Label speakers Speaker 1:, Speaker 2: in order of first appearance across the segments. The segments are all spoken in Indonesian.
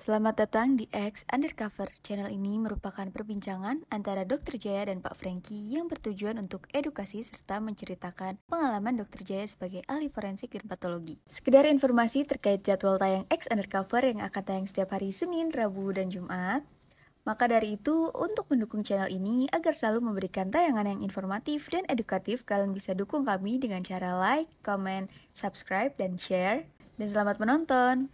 Speaker 1: Selamat datang di X Undercover. Channel ini merupakan perbincangan antara Dr. Jaya dan Pak Franky yang bertujuan untuk edukasi serta menceritakan pengalaman Dr. Jaya sebagai ahli forensik dan patologi. Sekedar informasi terkait jadwal tayang X Undercover yang akan tayang setiap hari Senin, Rabu, dan Jumat. Maka dari itu, untuk mendukung channel ini agar selalu memberikan tayangan yang informatif dan edukatif, kalian bisa dukung kami dengan cara like, comment, subscribe, dan share. Dan selamat menonton!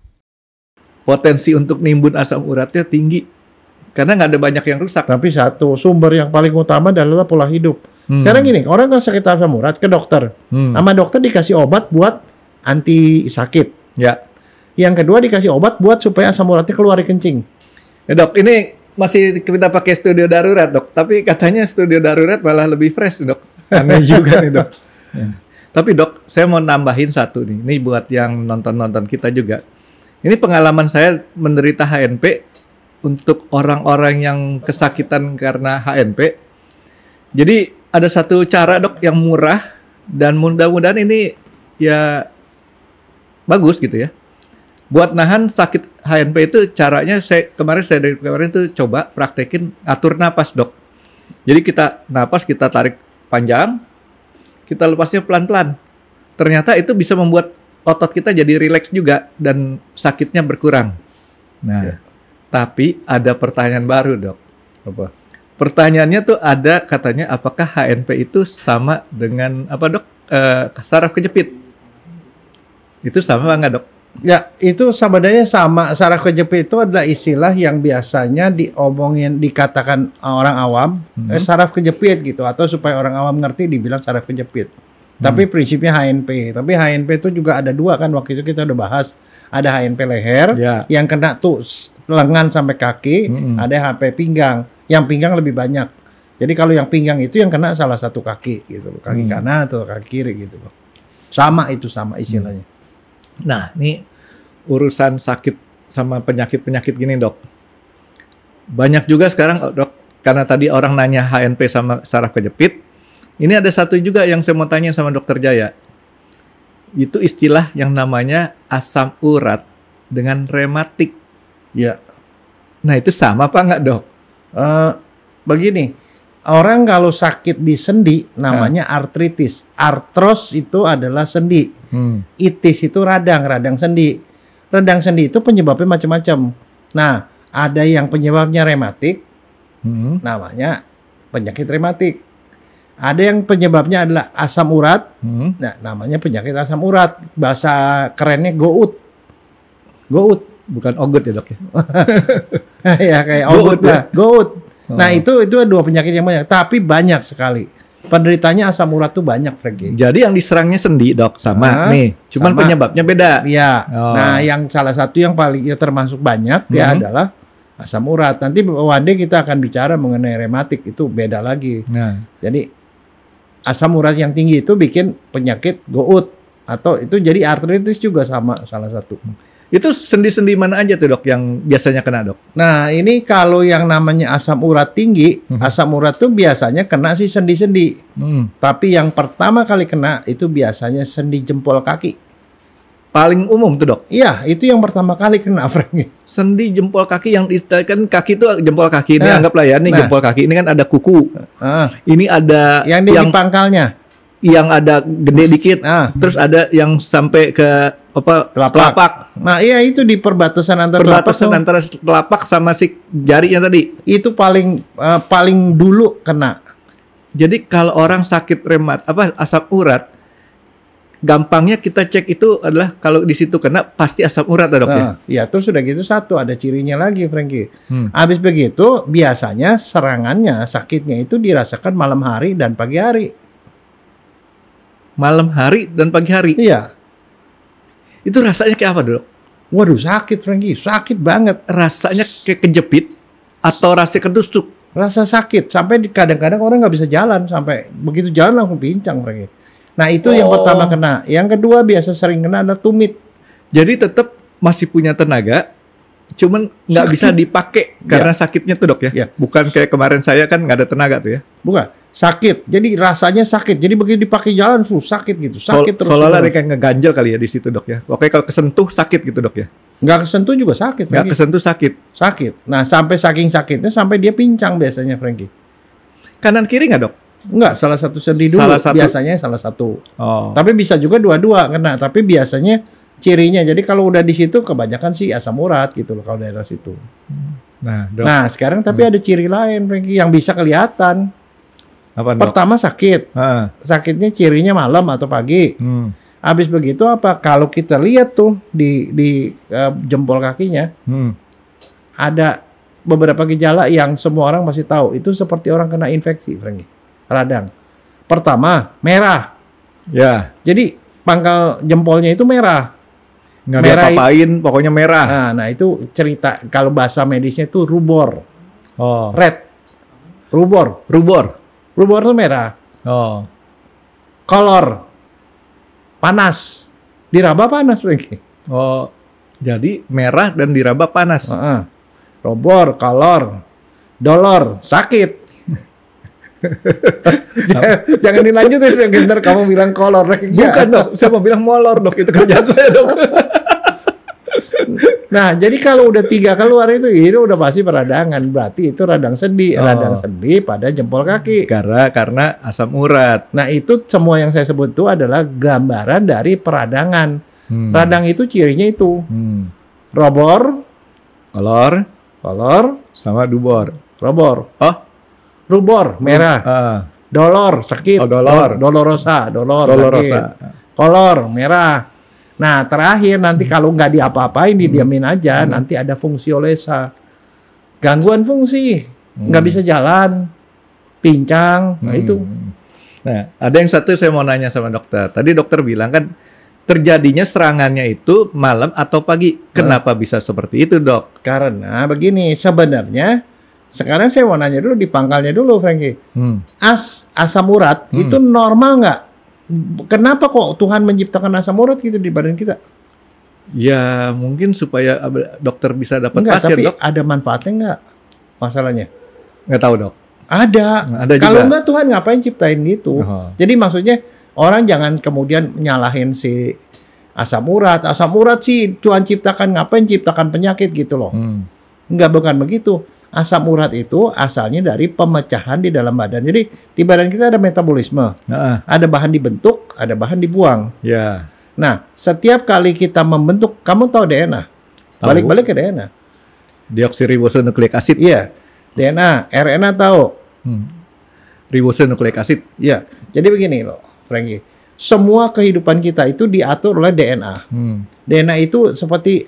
Speaker 2: Potensi untuk nimbun asam uratnya tinggi karena nggak ada banyak yang rusak.
Speaker 3: Tapi satu sumber yang paling utama adalah pola hidup. Sekarang gini, orang kan sakit asam urat ke dokter, sama dokter dikasih obat buat anti sakit.
Speaker 2: Ya.
Speaker 3: Yang kedua dikasih obat buat supaya asam uratnya keluar kencing.
Speaker 2: Ya dok, ini masih kita pakai studio darurat dok, tapi katanya studio darurat malah lebih fresh dok. Aneh juga nih dok. Ya. Tapi dok, saya mau nambahin satu nih. Ini buat yang nonton kita juga. Ini pengalaman saya menderita HNP untuk orang-orang yang kesakitan karena HNP. Jadi ada satu cara dok yang murah dan mudah-mudahan ini ya bagus gitu ya. Buat nahan sakit HNP itu caranya dari kemarin itu coba praktekin atur napas dok. Jadi kita napas kita tarik panjang, kita lepasnya pelan-pelan. Ternyata itu bisa membuat otot kita jadi rileks juga dan sakitnya berkurang. Nah, tapi ada pertanyaan baru dok.
Speaker 3: Apa?
Speaker 2: Pertanyaannya tuh ada katanya apakah HNP itu sama dengan apa dok? Saraf kejepit. Itu sama nggak dok?
Speaker 3: Ya, itu sebenarnya sama. Saraf kejepit itu adalah istilah yang biasanya dikatakan orang awam, saraf kejepit gitu, atau supaya orang awam ngerti dibilang saraf kejepit. Tapi prinsipnya HNP. Tapi HNP itu juga ada dua kan, waktu itu kita udah bahas. Ada HNP leher yang kena tuh lengan sampai kaki, ada HP pinggang. Yang pinggang lebih banyak. Jadi kalau yang pinggang itu yang kena salah satu kaki gitu, kaki kanan atau kaki kiri gitu loh. Sama istilahnya.
Speaker 2: Nah, ini urusan sakit sama penyakit-penyakit gini, dok. Banyak juga sekarang, dok, karena tadi orang nanya HNP sama saraf kejepit. Ini ada satu juga yang saya mau tanya sama Dokter Jaya. Itu istilah yang namanya asam urat dengan rematik.
Speaker 3: Ya.
Speaker 2: Nah, itu sama apa enggak, dok?
Speaker 3: Begini, orang kalau sakit di sendi namanya artritis. Artros itu adalah sendi. Itis itu radang sendi. Radang sendi itu penyebabnya macam-macam. Nah, ada yang penyebabnya rematik, namanya penyakit rematik. Ada yang penyebabnya adalah asam urat, nah namanya penyakit asam urat. Bahasa kerennya gout. Gout,
Speaker 2: bukan ogut ya dok ya?
Speaker 3: Ya kayak ogut lah, gout. Nah itu dua penyakit yang banyak, tapi banyak sekali. Penderitanya asam urat tuh banyak, Franky.
Speaker 2: Jadi yang diserangnya sendi dok sama nih, cuman sama. Penyebabnya beda.
Speaker 3: Iya. Nah yang salah satu yang paling termasuk banyak ya adalah asam urat. Nanti one day kita akan bicara mengenai rematik, itu beda lagi. Jadi asam urat yang tinggi itu bikin penyakit gout atau itu jadi artritis juga sama salah satu.
Speaker 2: Itu sendi-sendi mana aja tuh dok yang biasanya kena dok?
Speaker 3: Nah ini kalau yang namanya asam urat tinggi, asam urat tuh biasanya kena sih sendi-sendi. Tapi yang pertama kali kena itu biasanya sendi jempol kaki.
Speaker 2: Paling umum tuh dok?
Speaker 3: Iya, itu yang pertama kali kena, Franky.
Speaker 2: Sendi jempol kaki yang kan kaki itu jempol kaki ini anggaplah ya, nih jempol kaki ini kan ada kuku. Ini ada
Speaker 3: yang di pangkalnya.
Speaker 2: Yang ada gede dikit. Terus ada yang sampai ke apa? Telapak.
Speaker 3: Nah, iya itu di perbatasan antara
Speaker 2: telapak sama si jarinya tadi.
Speaker 3: Itu paling dulu kena.
Speaker 2: Jadi kalau orang sakit asam urat, gampangnya kita cek itu adalah kalau di situ kena pasti asam urat dok ya.
Speaker 3: Iya, terus sudah gitu satu ada cirinya lagi, Franky. Habis begitu biasanya serangannya, sakitnya itu dirasakan malam hari dan pagi hari.
Speaker 2: Malam hari dan pagi hari.
Speaker 3: Iya.
Speaker 2: Itu rasanya kayak apa dok?
Speaker 3: Waduh sakit, Franky, sakit banget.
Speaker 2: Rasanya kayak kejepit atau rasa ketusuk?
Speaker 3: Rasa sakit sampai kadang-kadang orang nggak bisa jalan, sampai begitu jalan langsung pincang, Franky. Nah itu yang pertama kena. Yang kedua biasa sering kena adalah tumit.
Speaker 2: Jadi tetap masih punya tenaga, cuman nggak bisa dipakai karena sakitnya tuh dok ya? Bukan kayak kemarin saya kan nggak ada tenaga tuh ya?
Speaker 3: Bukan. sakit. Jadi rasanya sakit. Jadi begitu dipakai jalan sakit gitu. Sakit terus.
Speaker 2: Seolah-olah kayak ngeganjel kali ya di situ dok ya. Oke kalau kesentuh sakit gitu dok ya.
Speaker 3: Nggak kesentuh juga sakit.
Speaker 2: Nggak kesentuh sakit.
Speaker 3: Sakit. Nah sampai saking sakitnya sampai dia pincang biasanya Frankie.
Speaker 2: Kanan kiri nggak dok?
Speaker 3: Enggak, salah satu sendi dulu. Biasanya salah satu.
Speaker 2: Oh.
Speaker 3: Tapi bisa juga dua-dua kena. Tapi biasanya cirinya. Jadi kalau udah di situ kebanyakan sih asam urat gitu loh kalau daerah situ.
Speaker 2: Nah, dok.
Speaker 3: Nah sekarang tapi ada ciri lain Frankie yang bisa kelihatan.
Speaker 2: Apa, dok?
Speaker 3: Pertama sakit. Sakitnya cirinya malam atau pagi. Habis begitu apa? Kalau kita lihat tuh di jempol kakinya ada beberapa gejala yang semua orang masih tahu. Itu seperti orang kena infeksi, Frankie. Radang. Pertama, merah.
Speaker 2: Ya.
Speaker 3: Jadi pangkal jempolnya itu merah.
Speaker 2: Nggak diapa-apain, pokoknya merah.
Speaker 3: Nah itu cerita kalau bahasa medisnya itu rubor.
Speaker 2: Oh.
Speaker 3: Red. Rubor. Rubor itu merah.
Speaker 2: Oh.
Speaker 3: Kolor. Panas. Diraba panas, Frankie.
Speaker 2: Oh. Jadi merah dan diraba panas.
Speaker 3: Rubor, kolor, dolor, sakit. Jangan dilanjutin, ntar kamu bilang kolor.
Speaker 2: Bukan dok, saya mau bilang molor dok, itu kerjaan saya dok.
Speaker 3: Nah, jadi kalau udah 3 keluar itu udah pasti peradangan. Berarti itu radang sendi. Radang sendi pada jempol kaki.
Speaker 2: Karena asam urat.
Speaker 3: Nah, itu semua yang saya sebut itu adalah gambaran dari peradangan. Radang itu cirinya itu. Robor. Kolor. Sama
Speaker 2: dubor.
Speaker 3: Robor.
Speaker 2: Oh?
Speaker 3: Rubor, merah. Dolor, sakit.
Speaker 2: Oh, dolor.
Speaker 3: Dolorosa.
Speaker 2: Dolorosa.
Speaker 3: Kolor, merah. Nah, terakhir nanti kalau nggak diapa-apain, didiamin aja, nanti ada fungsiolesa. Gangguan fungsi, nggak bisa jalan, pincang, nah itu.
Speaker 2: Nah, ada yang satu saya mau nanya sama dokter. Tadi dokter bilang kan terjadinya serangannya itu malam atau pagi. Kenapa bisa seperti itu, dok?
Speaker 3: Karena begini, sebenarnya sekarang saya mau nanya dulu di pangkalnya dulu, Frankie. Asam urat itu normal nggak? Kenapa kok Tuhan menciptakan asam urat gitu di badan kita?
Speaker 2: Ya mungkin supaya dokter bisa dapat pasien,
Speaker 3: tapi
Speaker 2: dok.
Speaker 3: ada manfaatnya nggak masalahnya?
Speaker 2: Nggak tahu, dok.
Speaker 3: Ada kalau nggak Tuhan ngapain ciptain gitu? Jadi maksudnya orang jangan kemudian nyalahin si asam urat. Asam urat sih Tuhan ciptakan, ngapain ciptakan penyakit gitu loh. Nggak, bukan begitu. Asam urat itu asalnya dari pemecahan di dalam badan. Jadi di badan kita ada metabolisme. Ada bahan dibentuk, ada bahan dibuang.
Speaker 2: Ya.
Speaker 3: Nah, setiap kali kita membentuk, kamu tahu DNA? Balik-balik ke DNA.
Speaker 2: Deoksiribosonukleik asid.
Speaker 3: Iya. DNA, RNA tahu.
Speaker 2: Ribosonukleik asid.
Speaker 3: Iya. Jadi begini loh, Frankie. Semua kehidupan kita itu diatur oleh DNA. DNA itu seperti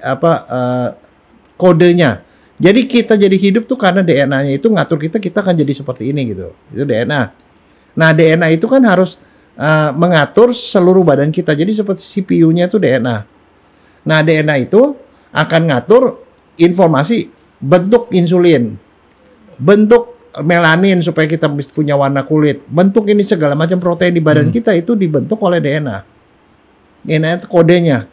Speaker 3: kodenya. Jadi kita jadi hidup tuh karena DNA-nya itu ngatur kita akan jadi seperti ini gitu. Itu DNA. Nah, DNA itu kan harus mengatur seluruh badan kita. Jadi seperti CPU-nya itu DNA. Nah, DNA itu akan ngatur informasi bentuk insulin, bentuk melanin supaya kita punya warna kulit, bentuk ini segala macam protein di badan kita itu dibentuk oleh DNA. DNA itu kodenya.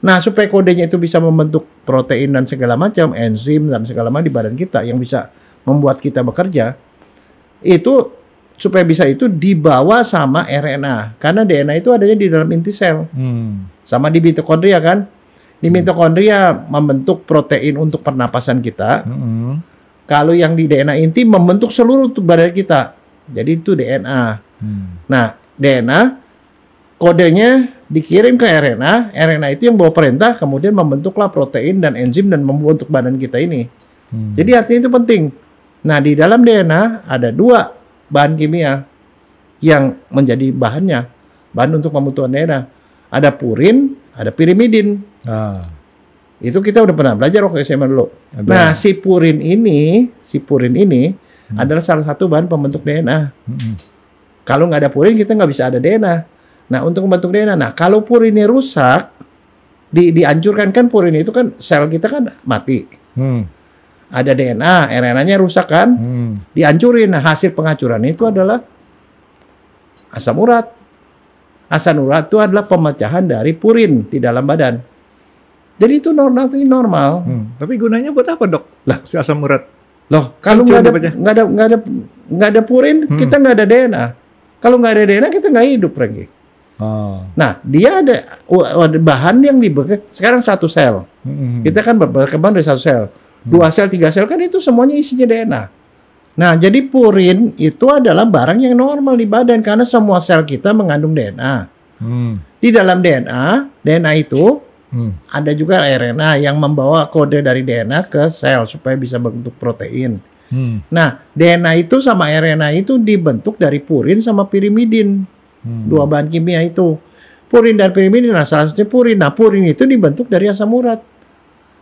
Speaker 3: Nah, supaya kodenya itu bisa membentuk protein dan segala macam, enzim dan segala macam di badan kita yang bisa membuat kita bekerja, itu supaya bisa itu dibawa sama RNA. Karena DNA itu adanya di dalam inti sel. Sama di mitokondria kan. Di mitokondria membentuk protein untuk pernapasan kita. Kalau yang di DNA inti membentuk seluruh badan kita. Jadi itu DNA. Nah, DNA kodenya dikirim ke RNA, RNA itu yang bawa perintah, kemudian membentuklah protein dan enzim dan membentuk badan kita ini. Jadi artinya itu penting. Nah, di dalam DNA ada 2 bahan kimia yang menjadi bahannya, bahan untuk pembentukan DNA. Ada purin, ada pirimidin. Itu kita udah pernah belajar waktu SMA dulu. Nah, si purin ini adalah salah satu bahan pembentuk DNA. Kalau nggak ada purin, kita nggak bisa ada DNA. Nah, untuk membentuk DNA. Nah, kalau purinnya rusak, dihancurkan kan purin itu kan sel kita kan mati. Ada DNA, RNA-nya rusak kan? Dihancurin. Nah, hasil penghancuran itu adalah asam urat. Asam urat itu adalah pemecahan dari purin di dalam badan. Jadi itu normal.
Speaker 2: Tapi gunanya buat apa, dok? Lah, si asam urat.
Speaker 3: Loh, kalau
Speaker 2: Kencur
Speaker 3: nggak ada
Speaker 2: bapaknya.
Speaker 3: nggak ada purin, kita nggak ada DNA. Kalau nggak ada DNA, kita nggak hidup, Franky.
Speaker 2: Oh.
Speaker 3: Nah, dia ada bahan yang dibekerja. Sekarang satu sel. Kita kan berkembang dari satu sel. 2 sel, 3 sel, kan itu semuanya isinya DNA. Nah, jadi purin itu adalah barang yang normal di badan karena semua sel kita mengandung DNA. Di dalam DNA itu ada juga RNA yang membawa kode dari DNA ke sel supaya bisa bentuk protein. Nah, DNA itu sama RNA itu dibentuk dari purin sama pirimidin. 2 bahan kimia itu. Purin dan pirimidin, nah salah satunya purin. Nah, purin itu dibentuk dari asam urat.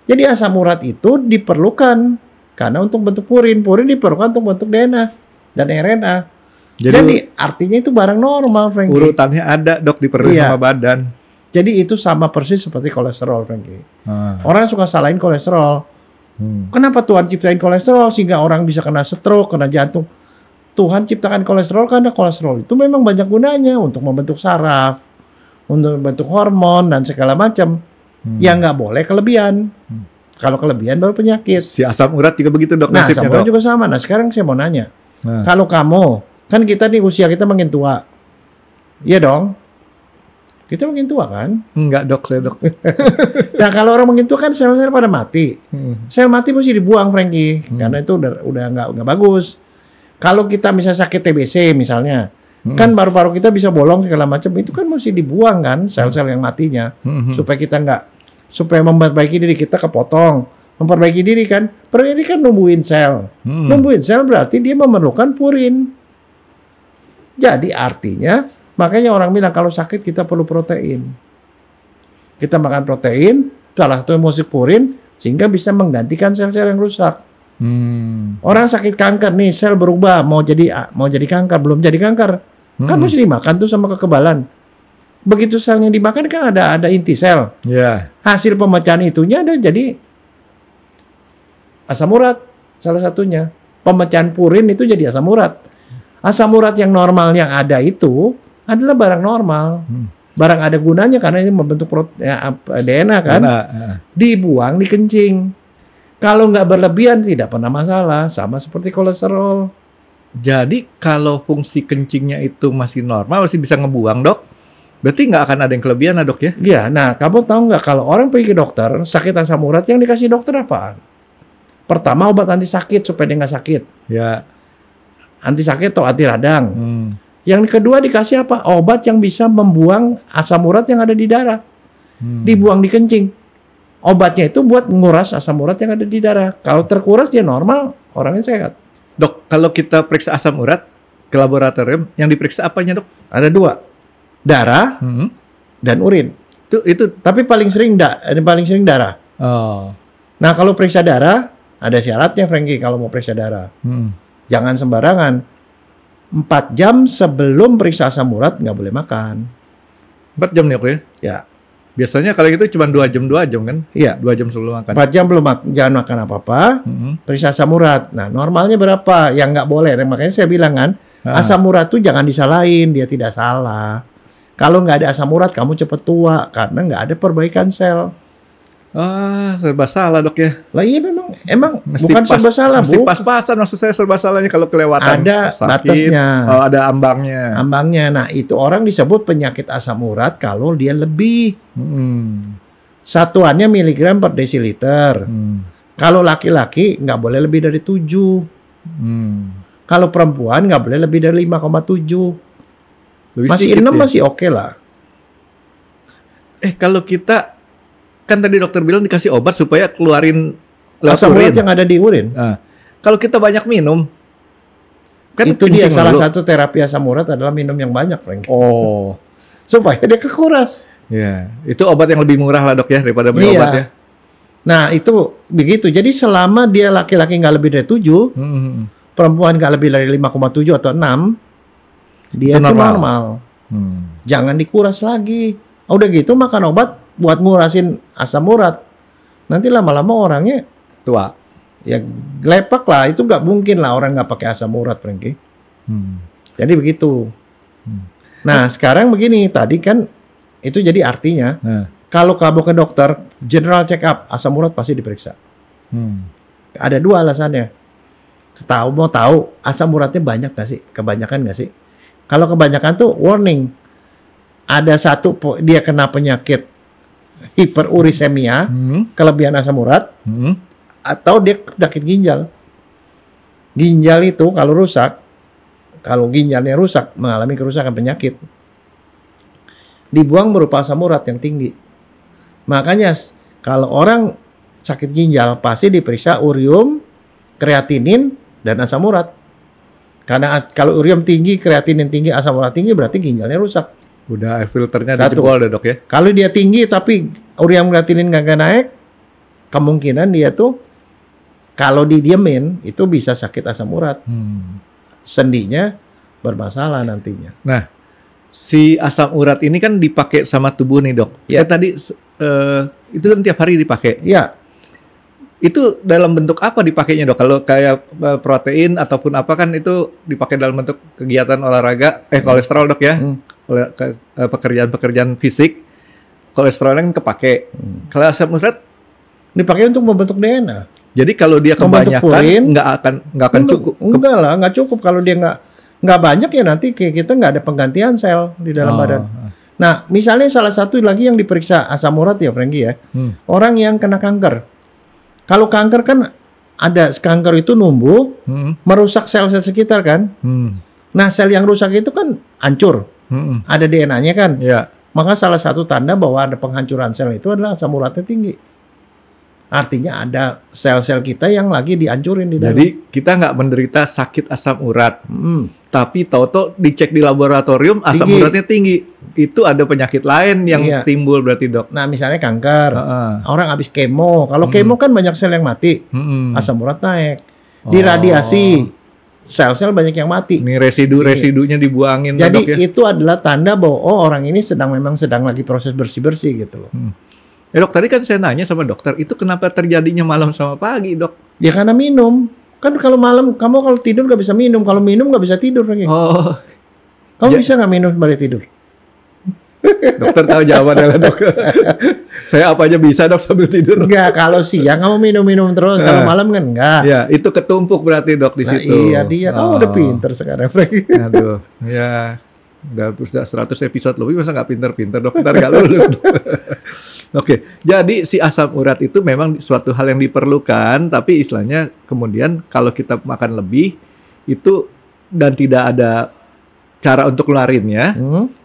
Speaker 3: Jadi asam urat itu diperlukan karena untuk bentuk purin. Purin diperlukan untuk bentuk DNA dan RNA. Jadi artinya itu barang normal, Franky.
Speaker 2: Urutannya ada, Dok, di perut
Speaker 3: Iya.
Speaker 2: sama badan.
Speaker 3: Jadi itu sama persis seperti kolesterol, Franky. Orang suka salahin kolesterol. Kenapa Tuhan ciptain kolesterol sehingga orang bisa kena stroke, kena jantung? Tuhan ciptakan kolesterol karena kolesterol itu memang banyak gunanya untuk membentuk saraf, untuk membentuk hormon dan segala macam. Yang nggak boleh kelebihan. Kalau kelebihan baru penyakit.
Speaker 2: Si asam urat juga begitu, Dok,
Speaker 3: Nah,
Speaker 2: nasibnya,
Speaker 3: asam urat
Speaker 2: Dok.
Speaker 3: juga sama. Nah, sekarang saya mau nanya.
Speaker 2: Nah.
Speaker 3: Kalau kamu, kan kita nih usia kita makin tua. Iya dong? Kita makin tua kan?
Speaker 2: Enggak, Dok, saya, Dok.
Speaker 3: Nah, kalau orang makin tua kan sel-sel pada mati. Sel mati mesti dibuang, Franky. Karena itu udah nggak bagus. Kalau kita misalnya sakit TBC misalnya, kan paru-paru kita bisa bolong segala macam, itu kan mesti dibuang kan sel-sel yang matinya supaya kita supaya memperbaiki diri kita kepotong, memperbaiki diri kan, ini kan numbuhin sel, numbuhin sel berarti dia memerlukan purin. Jadi artinya makanya orang bilang kalau sakit kita perlu protein. Kita makan protein, salah satu emosi purin sehingga bisa menggantikan sel-sel yang rusak. Orang sakit kanker nih, sel berubah mau jadi kanker, belum jadi kanker. Kan mesti dimakan tuh sama kekebalan. Begitu selnya dimakan kan ada inti sel.
Speaker 2: Ya.
Speaker 3: Hasil pemecahan itunya ada jadi asam urat salah satunya. Pemecahan purin itu jadi asam urat. Asam urat yang normal yang ada itu adalah barang normal. Barang ada gunanya karena ini membentuk DNA kan. Dibuang, dikencing. Kalau nggak berlebihan tidak pernah masalah. Sama seperti kolesterol.
Speaker 2: Jadi kalau fungsi kencingnya itu masih normal, masih bisa ngebuang, Dok, berarti nggak akan ada yang kelebihan, Dok, ya?
Speaker 3: Iya, nah kamu tahu nggak kalau orang pergi ke dokter sakit asam urat yang dikasih dokter apaan? Pertama obat anti sakit supaya dia nggak sakit.
Speaker 2: Ya.
Speaker 3: Anti sakit atau anti radang. Yang kedua dikasih apa? Obat yang bisa membuang asam urat yang ada di darah. Dibuang di kencing. Obatnya itu buat nguras asam urat yang ada di darah. Kalau terkuras dia normal, orangnya sehat.
Speaker 2: Dok, kalau kita periksa asam urat ke laboratorium, yang diperiksa apanya, Dok?
Speaker 3: Ada 2, darah dan urin.
Speaker 2: Itu.
Speaker 3: Tapi paling sering darah.
Speaker 2: Oh.
Speaker 3: Nah kalau periksa darah ada syaratnya, Franky, kalau mau periksa darah. Jangan sembarangan. 4 jam sebelum periksa asam urat nggak boleh makan.
Speaker 2: 4 jam nih, aku ya?
Speaker 3: Ya.
Speaker 2: Biasanya kalau gitu cuma 2 jam kan?
Speaker 3: Iya.
Speaker 2: 2 jam sebelum makan.
Speaker 3: 4 jam jangan makan apa-apa. Periksa asam urat. Nah normalnya berapa? Yang nggak boleh. Nah, makanya saya bilang kan, asam urat tuh jangan disalahin. Dia tidak salah. Kalau nggak ada asam urat kamu cepet tua karena nggak ada perbaikan sel.
Speaker 2: Serba salah, Dok, ya.
Speaker 3: Lah iya emang bukan serba salah,
Speaker 2: mesti
Speaker 3: Bu.
Speaker 2: pas-pasan, maksud saya serba salahnya kalau kelewatan.
Speaker 3: Ada
Speaker 2: sakit,
Speaker 3: batasnya.
Speaker 2: Ada ambangnya.
Speaker 3: Ambangnya. Nah, itu orang disebut penyakit asam urat kalau dia lebih. Satuannya miligram per desiliter. Kalau laki-laki nggak boleh lebih dari 7. Kalau perempuan nggak boleh lebih dari 5,7. Masih 6 ya? Masih oke lah.
Speaker 2: Kalau kita kan tadi dokter bilang dikasih obat supaya keluarin
Speaker 3: asam urat
Speaker 2: urin
Speaker 3: yang ada di urin.
Speaker 2: Kalau kita banyak minum, kan
Speaker 3: itu dia salah
Speaker 2: dulu.
Speaker 3: satu terapi asam urat adalah minum yang banyak, Frank.
Speaker 2: Oh,
Speaker 3: supaya dia kekuras.
Speaker 2: Ya, itu obat yang lebih murah lah, Dok, ya, daripada beli obat, ya.
Speaker 3: Nah itu begitu. Jadi selama dia laki-laki nggak lebih dari 7, perempuan nggak lebih dari 5,7 atau 6, dia itu normal. Jangan dikuras lagi. Udah gitu makan obat buat ngurasin asam urat. Nanti lama-lama orangnya
Speaker 2: tua.
Speaker 3: Ya gelepak lah. Itu nggak mungkin lah orang nggak pakai asam urat, Franky. Jadi begitu. Nah sekarang begini, tadi kan itu jadi artinya kalau kamu ke dokter general check up, asam urat pasti diperiksa. Ada 2 alasannya. Mau tahu asam uratnya banyak nggak sih? Kebanyakan nggak sih? Kalau kebanyakan tuh warning. Ada satu dia kena penyakit hiperurisemia, kelebihan asam urat, atau dia penyakit ginjal. Ginjal itu kalau rusak, kalau ginjalnya rusak mengalami kerusakan penyakit, dibuang berupa asam urat yang tinggi. Makanya kalau orang sakit ginjal pasti diperiksa urium, kreatinin, dan asam urat. Karena kalau urium tinggi, kreatinin tinggi, asam urat tinggi berarti ginjalnya rusak.
Speaker 2: Udah air filternya dijebol deh dok ya.
Speaker 3: Kalau dia tinggi tapi urium kreatinin nggak naik, kemungkinan dia tuh kalau didiemin itu bisa sakit asam urat. Sendinya bermasalah nantinya.
Speaker 2: Nah, si asam urat ini kan dipakai sama tubuh nih dok. Ya tadi itu kan tiap hari dipakai.
Speaker 3: Ya.
Speaker 2: Itu dalam bentuk apa dipakainya dok? Kalau kayak protein ataupun apa kan itu dipakai dalam bentuk kegiatan olahraga, kolesterol dok ya, pekerjaan-pekerjaan fisik, kolesterolnya kan kepake. Kalau asam urat
Speaker 3: dipakai untuk membentuk DNA.
Speaker 2: Jadi kalau dia kebanyakan nggak akan cukup.
Speaker 3: Enggak lah, nggak cukup kalau dia nggak banyak ya nanti kita nggak ada penggantian sel di dalam badan. Nah, misalnya salah satu lagi yang diperiksa asam urat ya, Frankie ya, orang yang kena kanker. Kalau kanker kan ada kanker itu numbuh, merusak sel-sel sekitar kan. Nah sel yang rusak itu kan hancur, ada DNA-nya kan.
Speaker 2: Ya.
Speaker 3: Maka salah satu tanda bahwa ada penghancuran sel itu adalah asam uratnya tinggi. Artinya ada sel-sel kita yang lagi dihancurin di dalam.
Speaker 2: Jadi kita nggak menderita sakit asam urat, tapi tahu-tahu dicek di laboratorium asam uratnya tinggi. Itu ada penyakit lain yang timbul berarti dok.
Speaker 3: Nah misalnya kanker, orang habis kemo. Kalau kemo kan banyak sel yang mati, asam urat naik. Di radiasi, sel-sel banyak yang mati.
Speaker 2: Ini residu-residunya dibuangin.
Speaker 3: Jadi
Speaker 2: dok, ya?
Speaker 3: itu adalah tanda bahwa orang ini memang sedang lagi proses bersih-bersih gitu loh.
Speaker 2: Ya dok, tadi kan saya nanya sama dokter, itu kenapa terjadinya malam sama pagi dok?
Speaker 3: Ya karena minum. Kan kalau malam, kamu kalau tidur nggak bisa minum. Kalau minum nggak bisa tidur lagi.
Speaker 2: Oh.
Speaker 3: Kamu bisa nggak minum kembali tidur?
Speaker 2: Dokter tahu jawabannya lah dok. Saya apa aja bisa dok sambil tidur.
Speaker 3: Enggak, kalau siang kamu minum-minum terus, kalau malam kan enggak.
Speaker 2: Ya, itu ketumpuk berarti dok di situ.
Speaker 3: Iya dia, kamu udah pinter sekarang.
Speaker 2: Aduh, ya udah 100 episode lebih masa nggak pinter-pinter dok, ntar nggak lulus. Oke, jadi si asam urat itu memang suatu hal yang diperlukan, tapi istilahnya kemudian kalau kita makan lebih itu dan tidak ada cara untuk keluarinnya,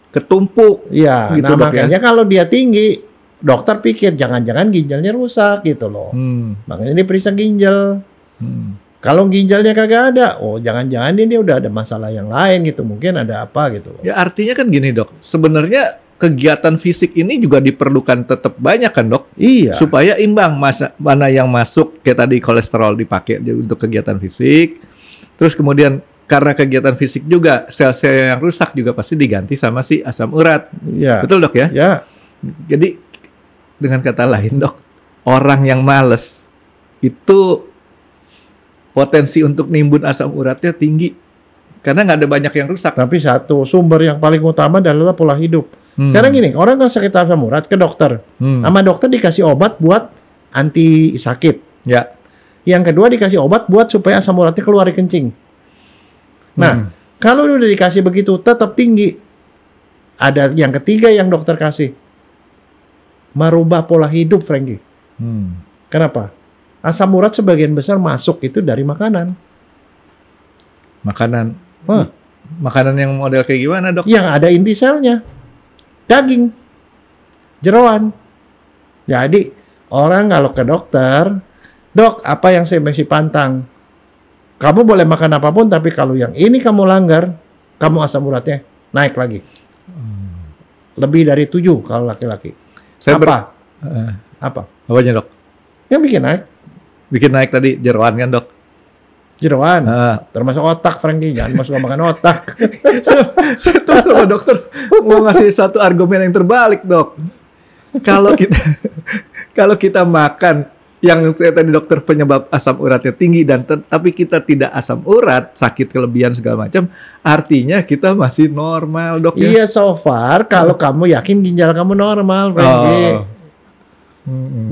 Speaker 2: ketumpuk.
Speaker 3: Iya,
Speaker 2: gitu,
Speaker 3: nah
Speaker 2: dok,
Speaker 3: makanya kalau dia tinggi, dokter pikir jangan-jangan ginjalnya rusak gitu loh. Makanya dia periksa ginjal. Kalau ginjalnya kagak ada, oh jangan-jangan dia udah ada masalah yang lain gitu. Mungkin ada apa gitu loh.
Speaker 2: Ya artinya kan gini dok, sebenarnya kegiatan fisik ini juga diperlukan tetap banyak kan dok?
Speaker 3: Iya.
Speaker 2: Supaya imbang mana yang masuk, kayak tadi kolesterol dipakai untuk kegiatan fisik. Terus kemudian karena kegiatan fisik juga sel-sel yang rusak juga pasti diganti sama si asam urat.
Speaker 3: Iya.
Speaker 2: Betul dok ya?
Speaker 3: Ya.
Speaker 2: Jadi dengan kata lain dok, orang yang males itu potensi untuk nimbun asam uratnya tinggi karena nggak ada banyak yang rusak.
Speaker 3: Tapi satu sumber yang paling utama adalah pola hidup. Sekarang gini, orang kan sakit asam urat ke dokter, sama dokter dikasih obat buat anti sakit.
Speaker 2: Ya.
Speaker 3: Yang kedua dikasih obat buat supaya asam uratnya keluar dari kencing. Nah, kalau udah dikasih begitu tetap tinggi. Ada yang ketiga yang dokter kasih, merubah pola hidup, Frankie. Kenapa? Asam urat sebagian besar masuk itu dari makanan.
Speaker 2: Makanan. Makanan yang model kayak gimana dok?
Speaker 3: Yang ada inti selnya. Daging. Jeroan. Jadi orang kalau ke dokter, dok apa yang saya mesti pantang? Kamu boleh makan apapun, tapi kalau yang ini kamu langgar, kamu asam uratnya naik lagi. Lebih dari 7 kalau laki-laki. Apa?
Speaker 2: Apanya dok?
Speaker 3: Yang bikin naik.
Speaker 2: Bikin naik tadi jeroan kan dok?
Speaker 3: Jeroan, termasuk otak, Frankie. Jangan masuk makan otak.
Speaker 2: Saya tahu sama dokter mau ngasih satu argumen yang terbalik dok. Kalau kita makan yang tadi dokter penyebab asam uratnya tinggi dan tapi kita tidak asam urat, sakit kelebihan segala macam, artinya kita masih normal dok ya?
Speaker 3: Iya so far kalau kamu yakin ginjal kamu normal, Frankie.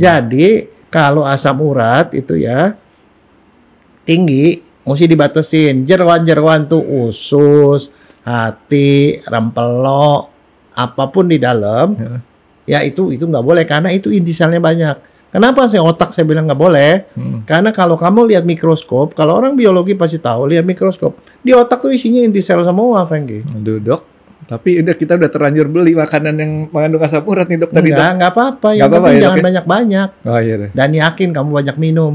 Speaker 3: Jadi kalau asam urat itu ya tinggi, mesti dibatasin. Jeroan-jeroan tuh usus, hati, rempelok, apapun di dalam, ya itu nggak boleh karena itu inti selnya banyak. Kenapa sih otak saya bilang nggak boleh? Karena kalau kamu lihat mikroskop, kalau orang biologi pasti tahu, lihat mikroskop, di otak tuh isinya inti sel semua, Frankie.
Speaker 2: Aduh dok, tapi kita udah terlanjur beli makanan yang mengandung asam urat nih dok tadi dok.
Speaker 3: Nggak apa-apa,
Speaker 2: Nggak
Speaker 3: yang
Speaker 2: apa-apa
Speaker 3: penting
Speaker 2: ya,
Speaker 3: jangan
Speaker 2: dok, ya?
Speaker 3: banyak-banyak.
Speaker 2: Oh iya deh.
Speaker 3: Dan yakin kamu banyak minum.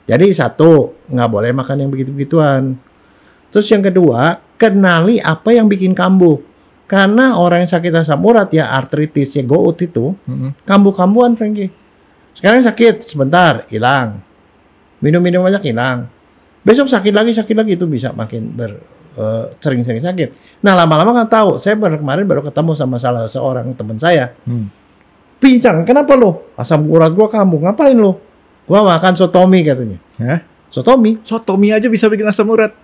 Speaker 3: Jadi satu, nggak boleh makan yang begitu-begituan. Terus yang kedua, kenali apa yang bikin kambuh. Karena orang yang sakit asam urat ya, artritis ya, gout itu, kambuh-kambuhan, Frankie. Sekarang sakit, sebentar, hilang. Minum-minum banyak, hilang. Besok sakit lagi, itu bisa makin sering-sering sakit. Nah, lama-lama nggak tahu. Saya kemarin baru ketemu sama salah seorang teman saya. Pincang, kenapa lo? Asam urat gua kambuh, ngapain lo? Gua makan sotomi katanya. Sotomi?
Speaker 2: Sotomi aja bisa bikin asam urat.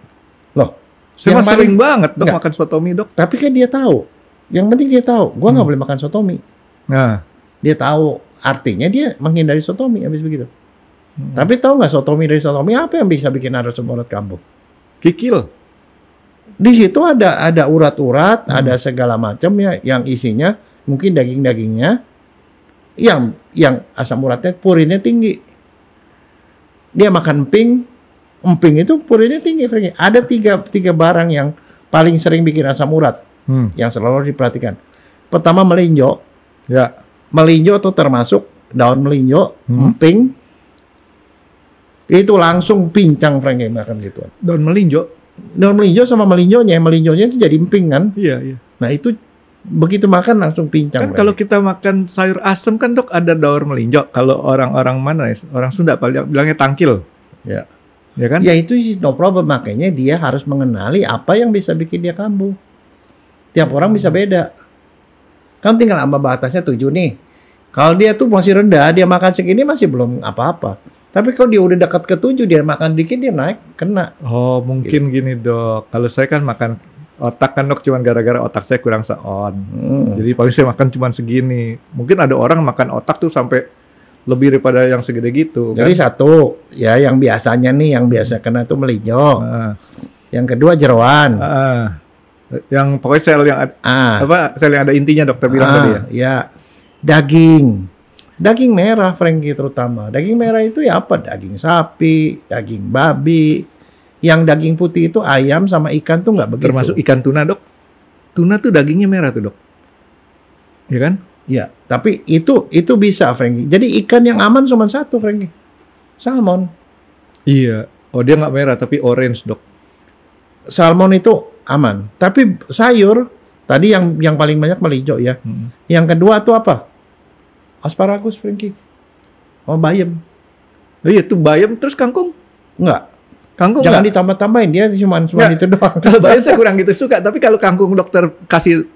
Speaker 3: Loh,
Speaker 2: Saya
Speaker 3: yang
Speaker 2: sering
Speaker 3: paling-
Speaker 2: banget dok
Speaker 3: Nggak.
Speaker 2: makan sotomi dok.
Speaker 3: Tapi kan dia tahu. Yang penting dia tahu. Gua nggak boleh makan sotomi.
Speaker 2: Nah,
Speaker 3: Dia tahu. Artinya dia menghindari sotomi habis begitu. Tapi tahu nggak sotomi dari sotomi apa yang bisa bikin asam urat kambuh?
Speaker 2: kikil.
Speaker 3: Di situ ada urat-urat, ada segala macam ya yang isinya mungkin daging-dagingnya yang asam uratnya purinnya tinggi. Dia makan emping itu purinnya tinggi. Frankie. Ada tiga barang yang paling sering bikin asam urat yang selalu diperhatikan. Pertama melinjo.
Speaker 2: Ya.
Speaker 3: Melinjo itu termasuk daun melinjo, emping. Itu langsung pincang Frankie makan gituan.
Speaker 2: Daun melinjo.
Speaker 3: Daun melinjo sama melinjonya itu jadi emping kan.
Speaker 2: Iya iya.
Speaker 3: Nah itu begitu makan langsung pincang.
Speaker 2: Kan kalau kita makan sayur asem kan dok ada daun melinjo. Kalau orang-orang mana ya? Orang Sunda bilangnya tangkil.
Speaker 3: ya.
Speaker 2: Ya kan?
Speaker 3: Ya itu sih no problem, makanya dia harus mengenali apa yang bisa bikin dia kambuh. Tiap orang bisa beda. Kan tinggal ambang batasnya 7 nih. Kalau dia tuh masih rendah, dia makan segini masih belum apa-apa. Tapi kalau dia udah dekat ke 7, dia makan dikit dia naik, kena.
Speaker 2: Oh mungkin gini dok. Kalau saya kan makan otak kan dok, cuman gara-gara otak saya kurang seon. Jadi paling saya makan cuman segini. Mungkin ada orang makan otak tuh sampai lebih daripada yang segede gitu.
Speaker 3: Jadi
Speaker 2: kan?
Speaker 3: satu, ya yang biasanya nih, yang biasa kena itu melinjo.
Speaker 2: Ah,
Speaker 3: Yang kedua jeroan.
Speaker 2: yang pokoknya sel yang sel yang ada intinya dokter bilang tadi ya.
Speaker 3: Ya, daging merah Frankie terutama. Daging merah itu ya apa? Daging sapi, daging babi. Yang daging putih itu ayam sama ikan tuh nggak begitu.
Speaker 2: Termasuk ikan tuna dok. Tuna tuh dagingnya merah tuh dok. Ya kan?
Speaker 3: Ya, tapi itu bisa Frankie. Jadi ikan yang aman cuma satu Frankie. Salmon.
Speaker 2: Iya. Oh dia nggak merah tapi orange dok.
Speaker 3: Salmon itu aman. Tapi sayur tadi yang paling banyak melinjo ya. Yang kedua tuh apa? Asparagus Frankie. Oh bayam.
Speaker 2: Oh iya tuh bayam terus kangkung.
Speaker 3: Enggak.
Speaker 2: Kangkung
Speaker 3: Jangan
Speaker 2: nggak?
Speaker 3: ditambah-tambahin, dia cuma
Speaker 2: Nggak.
Speaker 3: itu doang.
Speaker 2: Kalau bayam saya kurang gitu suka. Tapi kalau kangkung dokter kasih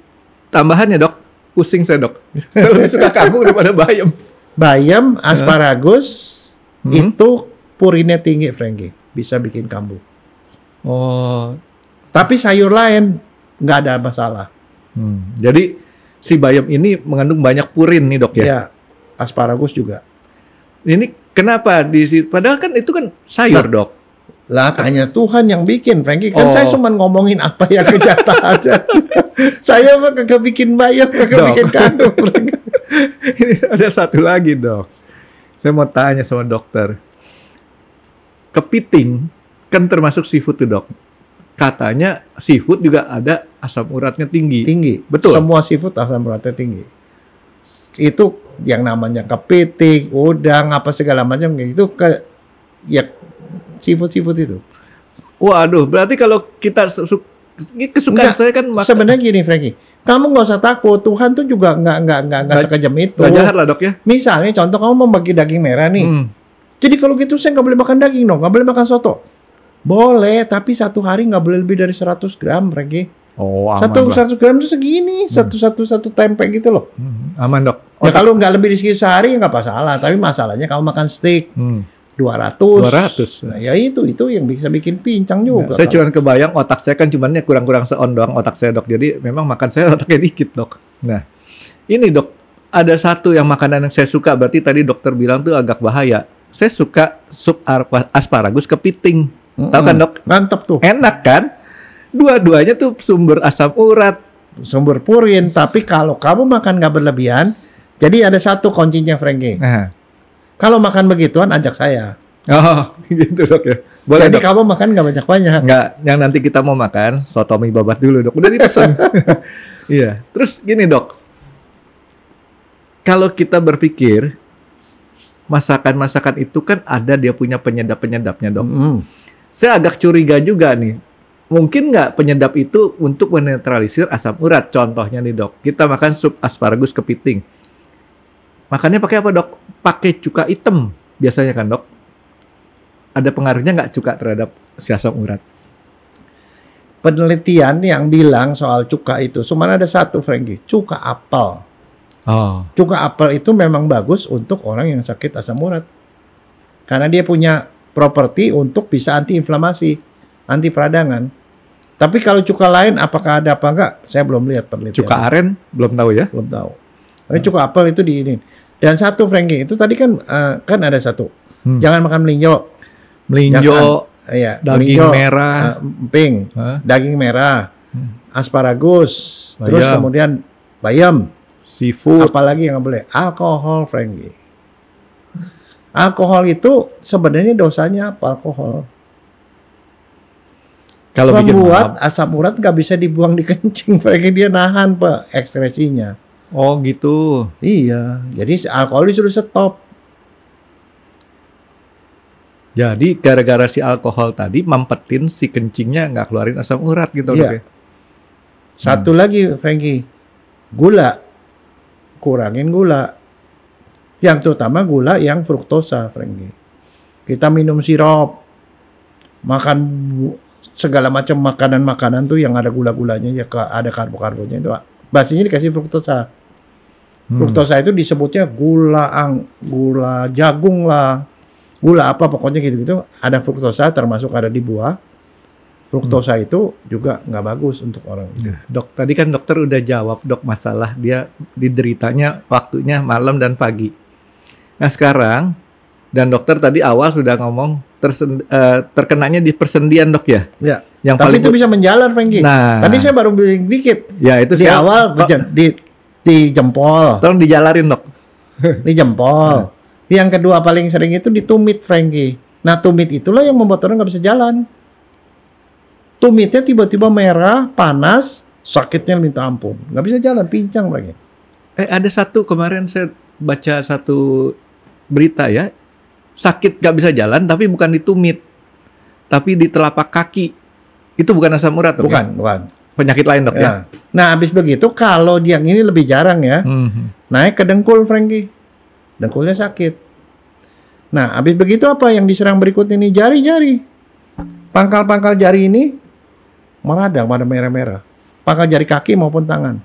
Speaker 2: tambahannya dok, pusing saya dok. Saya lebih suka kangkung daripada bayam.
Speaker 3: Bayam, asparagus itu purinnya tinggi Frankie. Bisa bikin kambuh.
Speaker 2: Oh.
Speaker 3: Tapi sayur lain nggak ada masalah.
Speaker 2: Jadi si bayam ini mengandung banyak purin nih dok ya.
Speaker 3: Ya, asparagus juga.
Speaker 2: Ini kenapa padahal kan itu kan sayur dok.
Speaker 3: Lah tanya Tuhan yang bikin Frankie. Kan
Speaker 2: Oh.
Speaker 3: saya cuma ngomongin apa yang kenyataan. Saya mah kagak bikin bayam, kagak
Speaker 2: Dok.
Speaker 3: bikin kandung Frankie.
Speaker 2: Ini ada satu lagi dok. Saya mau tanya sama dokter. Kepiting kan termasuk seafood tuh dok. Katanya seafood juga ada asam uratnya tinggi.
Speaker 3: Tinggi.
Speaker 2: Betul.
Speaker 3: Semua seafood asam uratnya tinggi. Itu yang namanya kepiting, udang, apa segala macam itu ya seafood itu.
Speaker 2: Waduh, berarti kalau kita kesukaan
Speaker 3: Enggak,
Speaker 2: saya kan makan.
Speaker 3: sebenarnya gini Frankie, kamu nggak usah takut, Tuhan tuh juga nggak sekejam itu.
Speaker 2: Nggak jahat lah dok ya.
Speaker 3: Misalnya contoh kamu mau bagi daging merah nih, jadi kalau gitu saya nggak boleh makan daging dong, nggak boleh makan soto. Boleh, tapi satu hari nggak boleh lebih dari 100 gram Frankie.
Speaker 2: Oh aman lah.
Speaker 3: 100 gram itu segini, satu tempe gitu loh.
Speaker 2: Aman dok.
Speaker 3: Ya kalau nggak lebih dari sehari nggak masalah, tapi masalahnya kamu makan steak 200.
Speaker 2: 200.
Speaker 3: Nah ya itu yang bisa bikin pincang juga.
Speaker 2: Saya cuma kebayang otak saya kan cumannya kurang-kurang seon doang otak saya dok. Jadi memang makan saya otaknya dikit dok. Nah ini dok, ada satu yang makanan yang saya suka. Berarti tadi dokter bilang tuh agak bahaya. Saya suka sup asparagus kepiting. Tahu kan dok?
Speaker 3: Mantap tuh.
Speaker 2: Enak kan? Dua-duanya tuh sumber asam urat.
Speaker 3: Sumber purin. Tapi kalau kamu makan nggak berlebihan, jadi ada satu kuncinya Frankie.
Speaker 2: Nah.
Speaker 3: Kalau makan begituan ajak saya.
Speaker 2: Oh, gitu dok ya. Boleh
Speaker 3: Jadi
Speaker 2: dok.
Speaker 3: kamu makan nggak banyak-banyak.
Speaker 2: Nggak, yang nanti kita mau makan soto mie babat dulu dok. Udah dipesan. Iya. Terus gini dok. Kalau kita berpikir masakan-masakan itu kan ada dia punya penyedap-penyedapnya dok. Saya agak curiga juga nih. Mungkin nggak penyedap itu untuk menetralisir asam urat? Contohnya nih dok, kita makan sup asparagus kepiting. Makannya pakai apa dok? Pakai cuka hitam biasanya kan dok. Ada pengaruhnya nggak cuka terhadap si asam urat?
Speaker 3: Penelitian yang bilang soal cuka itu, cuma ada satu Frankie, cuka apel.
Speaker 2: Oh.
Speaker 3: Cuka apel itu memang bagus untuk orang yang sakit asam urat. Karena dia punya properti untuk bisa antiinflamasi, anti peradangan. Tapi kalau cuka lain apakah ada apa enggak? Saya belum lihat penelitian.
Speaker 2: Cuka aren belum tahu ya?
Speaker 3: Belum tahu. Tapi cuka apel itu di ini. Dan satu Frankie, itu tadi kan kan ada satu. Jangan makan melinjo.
Speaker 2: Melinjo,
Speaker 3: Iya,
Speaker 2: daging
Speaker 3: melinjo,
Speaker 2: merah,
Speaker 3: emping,
Speaker 2: Hah?
Speaker 3: daging merah, asparagus, terus
Speaker 2: Bayam.
Speaker 3: kemudian bayam.
Speaker 2: seafood.
Speaker 3: Apalagi yang nggak boleh? Alkohol, Frankie. Alkohol itu sebenarnya dosanya apa? Alkohol.
Speaker 2: Kalau bikin
Speaker 3: Membuat
Speaker 2: malam.
Speaker 3: asam urat nggak bisa dibuang di kencing, Frankie. Dia nahan Pak ekskresinya.
Speaker 2: Oh gitu.
Speaker 3: Iya, jadi alkohol disuruh stop.
Speaker 2: Jadi gara-gara si alkohol tadi mampetin si kencingnya nggak keluarin asam urat gitu
Speaker 3: Iya.
Speaker 2: dok ya?
Speaker 3: Satu lagi, Frankie, gula. Kurangin gula. Yang terutama gula yang fruktosa, Frankie. Kita minum sirup, makan segala macam makanan-makanan tuh yang ada gula-gulanya, ya ada karbo-karbonya itu. Basinya dikasih fruktosa. Fruktosa itu disebutnya gula jagung lah, gula apa pokoknya gitu-gitu. Ada fruktosa termasuk ada di buah. Fruktosa itu juga nggak bagus untuk orang itu.
Speaker 2: Dok, tadi kan dokter udah jawab dok masalah dia dideritanya waktunya malam dan pagi. Nah sekarang, dan dokter tadi awal sudah ngomong terkenanya di persendian dok ya?
Speaker 3: Ya.
Speaker 2: Yang
Speaker 3: Tapi
Speaker 2: paling
Speaker 3: itu bisa menjalar, Frankie.
Speaker 2: Nah.
Speaker 3: Tadi saya baru bilang dikit.
Speaker 2: Ya itu
Speaker 3: Di
Speaker 2: saya-
Speaker 3: awal di jempol,
Speaker 2: Tolong dijalarin dok.
Speaker 3: di jempol. Yang kedua paling sering itu di tumit, Frankie. Nah, tumit itulah yang membuat orang nggak bisa jalan. Tumitnya tiba-tiba merah, panas, sakitnya minta ampun. Nggak bisa jalan, pincang lagi.
Speaker 2: Ada satu kemarin saya baca satu berita ya, sakit nggak bisa jalan tapi bukan di tumit, tapi di telapak kaki. Itu bukan asam urat dok?
Speaker 3: Bukan,
Speaker 2: Ya?
Speaker 3: bukan.
Speaker 2: Penyakit lain dok ya?
Speaker 3: Ya. Nah, habis begitu kalau yang ini lebih jarang ya, naik ke dengkul, Frankie. Dengkulnya sakit. Nah, habis begitu apa yang diserang berikut ini? Jari-jari. Pangkal-pangkal jari ini meradang pada merah-merah. Pangkal jari kaki maupun tangan.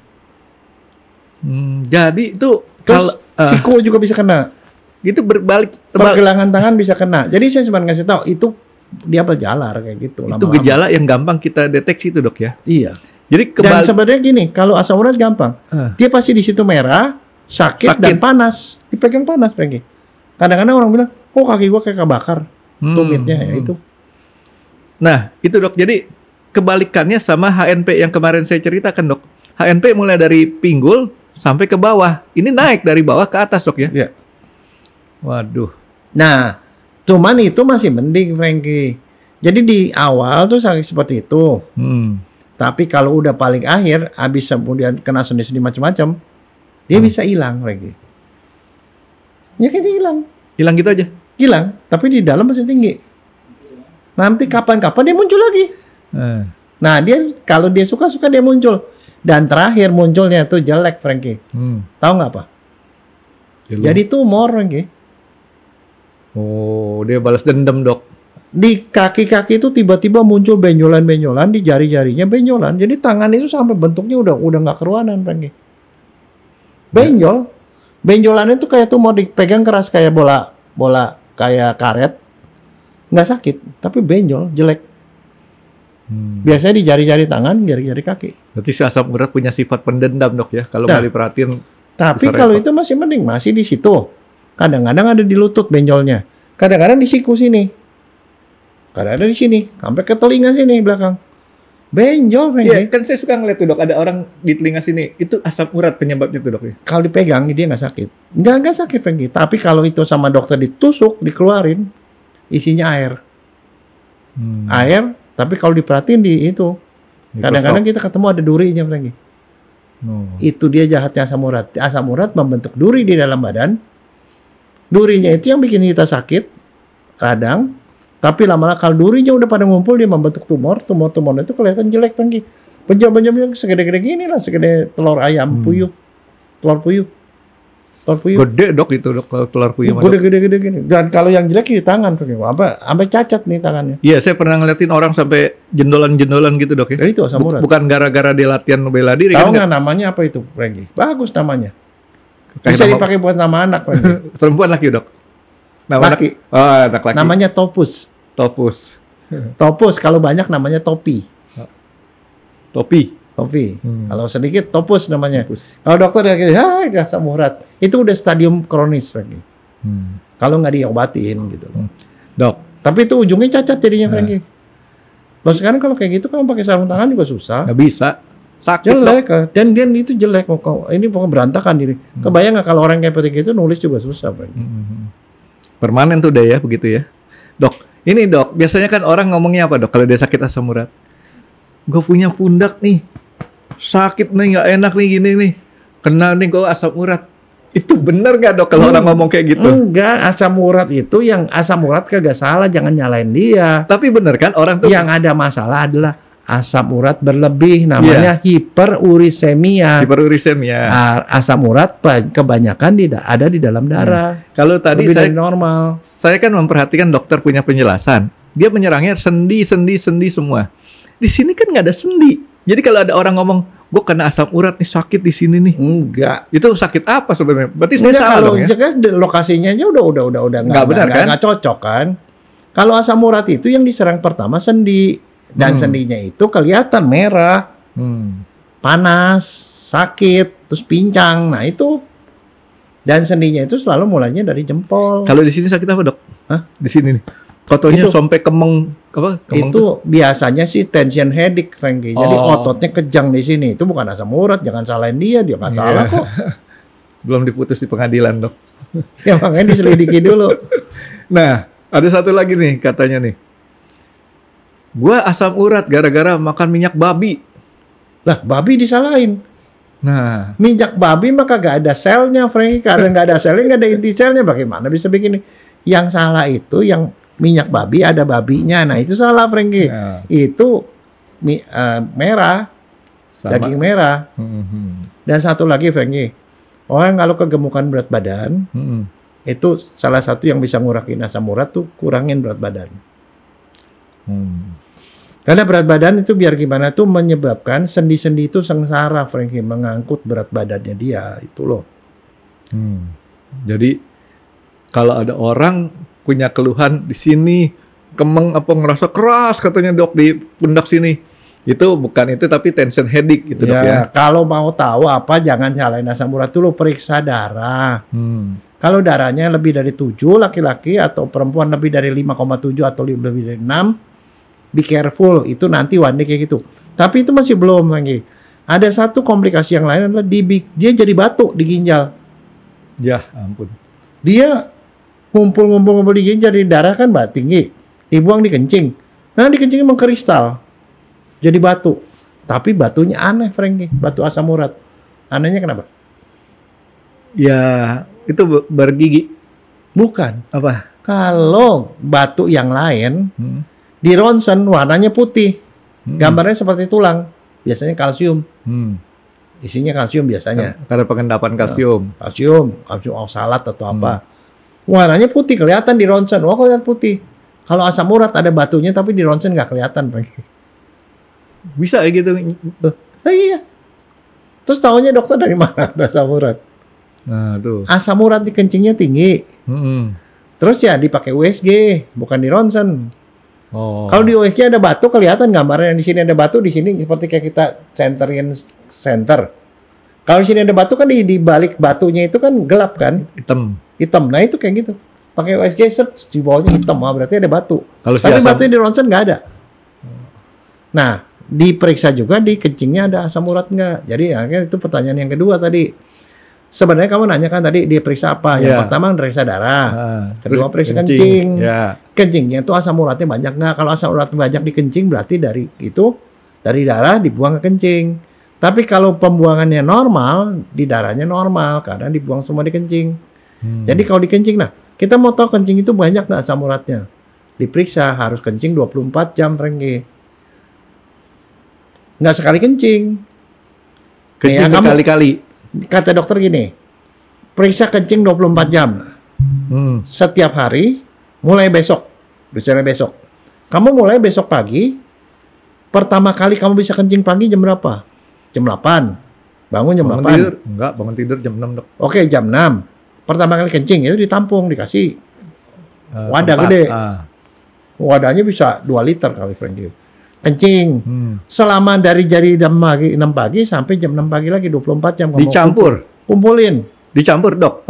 Speaker 2: Jadi itu
Speaker 3: Terus
Speaker 2: kalau
Speaker 3: siku juga bisa kena.
Speaker 2: itu berbalik
Speaker 3: Pergelangan tangan bisa kena. Jadi saya cuma ngasih tahu itu dia berjalar kayak gitu.
Speaker 2: itu
Speaker 3: lama-lama.
Speaker 2: gejala yang gampang kita deteksi itu dok ya.
Speaker 3: Iya.
Speaker 2: Jadi
Speaker 3: Dan
Speaker 2: kebalik.
Speaker 3: sebenarnya gini, kalau asam urat gampang. Dia pasti di situ merah, sakit dan panas. Dipegang panas, Frankie. Kadang-kadang orang bilang, oh kaki gua kayak kebakar. Tumitnya ya itu.
Speaker 2: Nah itu dok. Jadi kebalikannya sama HNP yang kemarin saya ceritakan dok. HNP mulai dari pinggul sampai ke bawah. Ini naik dari bawah ke atas dok ya.
Speaker 3: Iya.
Speaker 2: Waduh.
Speaker 3: Nah, cuman itu masih mending, Frankie. Jadi di awal tuh sakit seperti itu. Tapi kalau udah paling akhir, habis kemudian kena sendi-sendi macam-macam, dia bisa hilang, Frankie. Penyakitnya hilang.
Speaker 2: Hilang gitu aja.
Speaker 3: Hilang, tapi di dalam masih tinggi. Nanti kapan-kapan dia muncul lagi. Nah, dia kalau dia suka-suka dia muncul. Dan terakhir munculnya tuh jelek, Frankie. Tahu nggak apa? Jadi tumor, Frankie.
Speaker 2: Oh, dia balas dendam dok.
Speaker 3: Di kaki-kaki itu tiba-tiba muncul benjolan-benjolan, di jari-jarinya benjolan. Jadi tangan itu sampai bentuknya udah nggak keruanan, Frankie. Benjol. Benjolannya itu kayak tumor, dipegang keras kayak bola kayak karet. Nggak sakit, tapi benjol, jelek. Biasanya di jari-jari tangan, jari-jari kaki.
Speaker 2: Berarti si asam urat punya sifat pendendam dok ya. Kalau
Speaker 3: Nah,
Speaker 2: nggak diperhatiin.
Speaker 3: Tapi
Speaker 2: bisa
Speaker 3: kalau
Speaker 2: repot.
Speaker 3: itu masih mending, masih di situ. Kadang-kadang ada di lutut benjolnya. Kadang-kadang di siku sini. Kadang ada di sini, sampai ke telinga sini belakang. Benjol,
Speaker 2: Iya,
Speaker 3: Frankie.
Speaker 2: kan saya suka ngeliat tuh dok, ada orang di telinga sini, itu asam urat penyebabnya tuh dok ya.
Speaker 3: Kalau dipegang dia nggak sakit. Nggak sakit, Frankie. Tapi kalau itu sama dokter ditusuk, dikeluarin, isinya air. Air, tapi kalau diperhatiin di itu, kadang-kadang kita ketemu ada durinya, Frankie. Itu dia jahatnya asam urat. Asam urat membentuk duri di dalam badan. Durinya itu yang bikin kita sakit, radang. Tapi lama-lama kalau durinya udah pada ngumpul, dia membentuk tumor. Tumor-tumornya itu kelihatan jelek, Frankie. Penjam-penjamnya segede-gede gini lah, segede telur ayam puyuh. Telur puyuh.
Speaker 2: Gede dok itu dok, kalau telur puyuh.
Speaker 3: Gede gini. Dan kalau yang jelek di tangan, Frankie. Sampai cacat nih tangannya.
Speaker 2: Iya, saya pernah ngeliatin orang sampai jendolan-jendolan gitu dok ya.
Speaker 3: Ya itu asam urat.
Speaker 2: Bukan gara-gara dia latihan bela diri.
Speaker 3: Tahu
Speaker 2: kan?
Speaker 3: nggak namanya apa itu, Frankie? Bagus namanya.
Speaker 2: Kayak
Speaker 3: Bisa
Speaker 2: nama-
Speaker 3: dipakai buat nama anak, Frankie.
Speaker 2: Perempuan laki dok. Nama
Speaker 3: Laki.
Speaker 2: Oh, anak laki.
Speaker 3: Namanya topus.
Speaker 2: Topus.
Speaker 3: Topus kalau banyak namanya topi.
Speaker 2: Topi.
Speaker 3: Topi. Kalau sedikit topus namanya.
Speaker 2: Topus.
Speaker 3: Kalau dokter ya asam urat. Itu udah stadium kronis, Frankie. Kalau nggak diobatin gitu.
Speaker 2: Dok,
Speaker 3: Tapi itu ujungnya cacat jadinya, Frankie. Loh sekarang kalau kayak gitu kamu pakai sarung tangan juga susah.
Speaker 2: nggak bisa. Sakit
Speaker 3: Jelek,
Speaker 2: dok.
Speaker 3: dan itu jelek kok. Ini pokoknya berantakan diri. Kebayang nggak kalau orang kayak seperti itu nulis juga susah, Frankie.
Speaker 2: Permanen tuh deh ya, begitu ya. Dok, ini dok, biasanya kan orang ngomongnya apa dok, kalau dia sakit asam urat? Gue punya pundak nih, sakit nih, nggak enak nih gini nih, kena nih gue asam urat. Itu bener nggak dok kalau orang ngomong kayak gitu?
Speaker 3: Enggak, asam urat itu yang asam urat kagak salah, jangan nyalain dia.
Speaker 2: Tapi bener kan orang tuh?
Speaker 3: Yang ada masalah adalah asam urat berlebih, namanya hiperurisemia.
Speaker 2: Hiperurisemia.
Speaker 3: Asam urat kebanyakan ada di dalam darah.
Speaker 2: Kalau tadi
Speaker 3: Lebih
Speaker 2: saya
Speaker 3: dari normal.
Speaker 2: Saya kan memperhatikan dokter punya penjelasan. Dia menyerangnya sendi semua. Di sini kan nggak ada sendi. Jadi kalau ada orang ngomong, gue kena asam urat nih, sakit di sini nih.
Speaker 3: Enggak.
Speaker 2: Itu sakit apa sebenarnya? Berarti saya
Speaker 3: Enggak,
Speaker 2: salah
Speaker 3: kalau
Speaker 2: dong ya?
Speaker 3: jelas lokasinya aja udah
Speaker 2: Nggak benar, kan?
Speaker 3: nggak cocok kan. Kalau asam urat itu yang diserang pertama sendi, dan sendinya itu kelihatan merah, panas, sakit, terus pincang. Nah itu, dan sendinya itu selalu mulainya dari jempol.
Speaker 2: Kalau di sini sakit apa dok?
Speaker 3: Hah?
Speaker 2: Di sini nih. Kotonya
Speaker 3: Itu-
Speaker 2: sampai kemeng apa? Kemeng
Speaker 3: Itu biasanya sih tension headache, Frankie. Jadi
Speaker 2: Oh.
Speaker 3: ototnya kejang di sini. Itu bukan asam urat, jangan salahin dia nggak salah
Speaker 2: Iya.
Speaker 3: kok.
Speaker 2: Belum diputus di pengadilan dok.
Speaker 3: Ya makanya diselidiki dulu.
Speaker 2: Nah, ada satu lagi nih katanya nih. Gua asam urat gara-gara makan minyak babi.
Speaker 3: Lah, babi disalahin.
Speaker 2: Nah,
Speaker 3: Minyak babi mah kagak ada selnya, Frankie. Karena nggak ada selnya, nggak ada inti selnya. Bagaimana bisa bikin? Yang salah itu yang minyak babi ada babinya. Nah itu salah, Frankie.
Speaker 2: Ya.
Speaker 3: Itu merah,
Speaker 2: sama.
Speaker 3: daging merah.
Speaker 2: Mhm.
Speaker 3: Dan satu lagi, Frankie. Orang kalau kegemukan berat badan,
Speaker 2: Mhm.
Speaker 3: itu salah satu yang bisa ngurangin asam urat tuh kurangin berat badan. Karena berat badan itu biar gimana tuh menyebabkan sendi-sendi itu sengsara, Frankie, mengangkut berat badannya dia itu loh.
Speaker 2: Jadi kalau ada orang punya keluhan di sini kemeng apa ngerasa keras katanya dok di pundak sini, itu bukan itu tapi tension headache gitu dok ya.
Speaker 3: Kalau mau tahu apa jangan nyalain asam urat dulu, periksa darah. Kalau darahnya lebih dari 7 laki-laki atau perempuan lebih dari 5,7 atau lebih dari 6, be careful, itu nanti one day kayak gitu. Tapi itu masih belum lagi. Ada satu komplikasi yang lain adalah dia jadi batuk di ginjal.
Speaker 2: Ya ampun.
Speaker 3: Dia ngumpul di ginjal, di darah kan tinggi, dibuang di kencing. Nah di kencing mengkristal, jadi batu. Tapi batunya aneh, Frankie, batu asam urat. Anehnya kenapa?
Speaker 2: Ya itu bergigi.
Speaker 3: Bukan.
Speaker 2: Apa?
Speaker 3: Kalau batu yang lain di ronsen warnanya putih, gambarnya seperti tulang, biasanya kalsium. Isinya kalsium biasanya.
Speaker 2: Karena pengendapan kalsium.
Speaker 3: Kalsium oksalat atau apa. Warnanya putih, kelihatan di ronsen. Wah, kelihatan putih. Kalau asam urat ada batunya tapi di ronsen nggak kelihatan.
Speaker 2: Bisa ya gitu.
Speaker 3: Iya. Terus tahunya dokter dari mana ada asam urat?
Speaker 2: Nah tuh.
Speaker 3: Asam urat di kencingnya tinggi. Terus ya dipakai USG, bukan di ronsen.
Speaker 2: Oh.
Speaker 3: Kalau di USG ada batu kelihatan gambarnya, di sini ada batu, di sini seperti kayak kita centerin center. Kalau di sini ada batu kan di balik batunya itu kan gelap kan,
Speaker 2: hitam.
Speaker 3: hitam. Nah itu kayak gitu. pakai USG set di bawahnya hitam, berarti ada batu.
Speaker 2: asam...
Speaker 3: Tapi batunya di ronsen nggak ada. Nah, diperiksa juga di kencingnya ada asam urat nggak. Jadi akhirnya itu pertanyaan yang kedua tadi. Sebenarnya kamu nanya kan tadi dia periksa apa? Yang pertama periksa darah, kedua periksa kencing. Kencingnya itu asam uratnya banyak nggak? Kalau asam uratnya banyak di kencing berarti dari darah dibuang ke kencing. Tapi kalau pembuangannya normal, di darahnya normal karena dibuang semua di kencing. Jadi kalau di kencing, nah kita mau tahu kencing itu banyak nggak asam uratnya? Diperiksa harus kencing 24 jam, Frankie. Nggak sekali kencing.
Speaker 2: Kencing berkali-kali.
Speaker 3: Kata dokter gini, periksa kencing 24 jam. Setiap hari, mulai besok. Biasanya besok. Kamu mulai besok pagi, pertama kali kamu bisa kencing pagi jam berapa? Jam 8. Bangun jam 8.
Speaker 2: Tidur. Enggak, bangun tidur jam 6, Dok.
Speaker 3: Oke, jam 6. Pertama kali kencing itu ditampung, dikasih wadah gede. Wadahnya bisa 2 liter kali, Frankie. Kencing. Selama dari jam 6 pagi sampai jam 6 pagi lagi 24 jam.
Speaker 2: Dicampur.
Speaker 3: Kumpulin.
Speaker 2: Dicampur, Dok.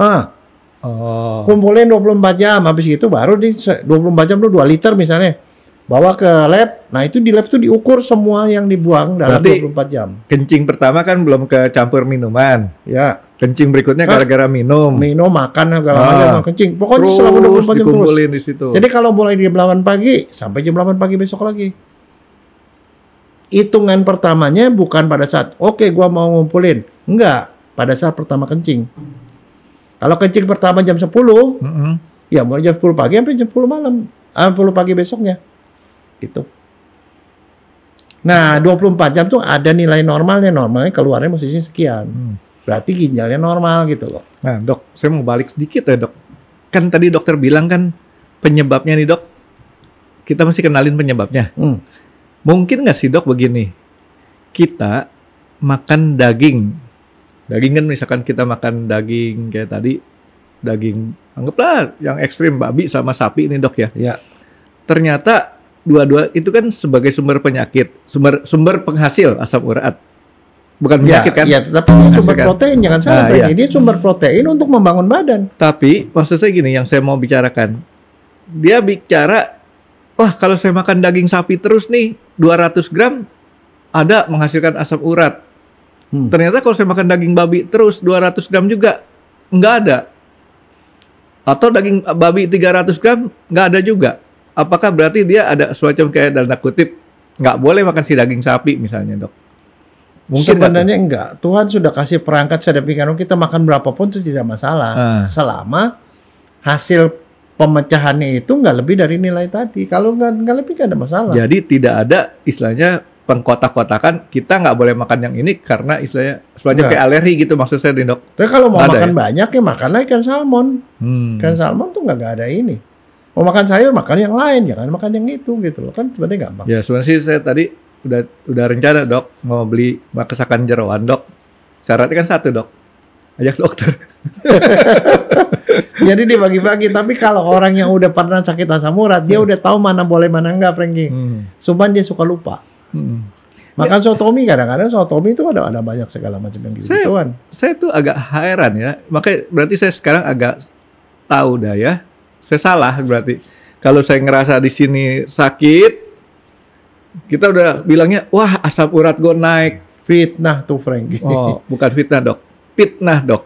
Speaker 3: Kumpulin 24 jam. Habis itu baru di 24 jam lu 2 liter misalnya. Bawa ke lab. Nah, itu di lab itu diukur semua yang dibuang dalam berarti 24 jam.
Speaker 2: Kencing pertama kan belum kecampur minuman.
Speaker 3: Ya.
Speaker 2: Kencing berikutnya gara-gara minum.
Speaker 3: Minum, makan segala macam, kencing. Pokoknya terus, selama 24 jam terus.
Speaker 2: Di situ.
Speaker 3: Jadi kalau mulai di jam 8 pagi sampai jam 8 pagi besok lagi. Hitungan pertamanya bukan pada saat gua mau ngumpulin. Enggak, pada saat pertama kencing. Kalau kencing pertama jam 10, ya mulai jam 10 pagi sampai jam 10 malam. 10 pagi besoknya. Gitu. Nah, 24 jam tuh ada nilai normalnya. Normalnya keluarnya posisi sekian. Berarti ginjalnya normal gitu loh.
Speaker 2: Nah, Dok, saya mau balik sedikit ya, Dok. Kan tadi dokter bilang kan penyebabnya nih, Dok. Kita mesti kenalin penyebabnya. Mungkin nggak sih, Dok, begini? Kita makan daging. Daging kan misalkan kita makan daging kayak tadi, daging anggaplah yang ekstrim, babi sama sapi nih, Dok ya.
Speaker 3: Ya.
Speaker 2: Ternyata dua-dua itu kan sebagai sumber penyakit, sumber penghasil asam urat. Bukan penyakit kan?
Speaker 3: Ya, tetapi sumber protein, jangan salah. Dia sumber protein untuk membangun badan.
Speaker 2: Tapi maksud saya gini, yang saya mau bicarakan. Dia bicara, wah kalau saya makan daging sapi terus nih, 200 gram ada menghasilkan asam urat. Ternyata kalau saya makan daging babi terus 200 gram juga nggak ada. Atau daging babi 300 gram nggak ada juga. Apakah berarti dia ada semacam kayak dalam kutip nggak boleh makan si daging sapi misalnya, Dok?
Speaker 3: Mungkin sebenarnya enggak. Tuhan sudah kasih perangkat sedemikian kita makan berapapun itu tidak masalah. Selama hasil pemecahannya itu nggak lebih dari nilai tadi. Kalau nggak lebih nggak ada masalah.
Speaker 2: Jadi tidak ada istilahnya pengkotak-kotakan kita nggak boleh makan yang ini karena istilahnya semacam kayak alergi gitu maksud saya, Dok.
Speaker 3: Tapi kalau mau makan banyak ya makanlah ikan salmon. Ikan salmon tuh nggak ada ini. Mau makan sayur makan yang lain, jangan makan yang itu gitu loh. Kan sebenarnya gampang.
Speaker 2: Ya sebenarnya sih saya tadi udah rencana, Dok, mau beli masakan jeroan, Dok. Syaratnya kan satu, Dok. Ajak dokter.
Speaker 3: Jadi dibagi-bagi. Tapi kalau orang yang udah pernah sakit asam urat, dia udah tahu mana boleh mana enggak, Frankie. Cuman dia suka lupa. Makan sotomi kadang-kadang sotomi itu ada banyak segala macam yang gitu-gituan.
Speaker 2: Saya tuh agak heran ya. Makanya berarti saya sekarang agak tahu dah ya. Saya salah berarti. Kalau saya ngerasa di sini sakit, kita udah bilangnya, wah asam urat gue naik.
Speaker 3: Fitnah tuh, Frankie.
Speaker 2: Oh, bukan fitnah, Dok. Fitnah, Dok.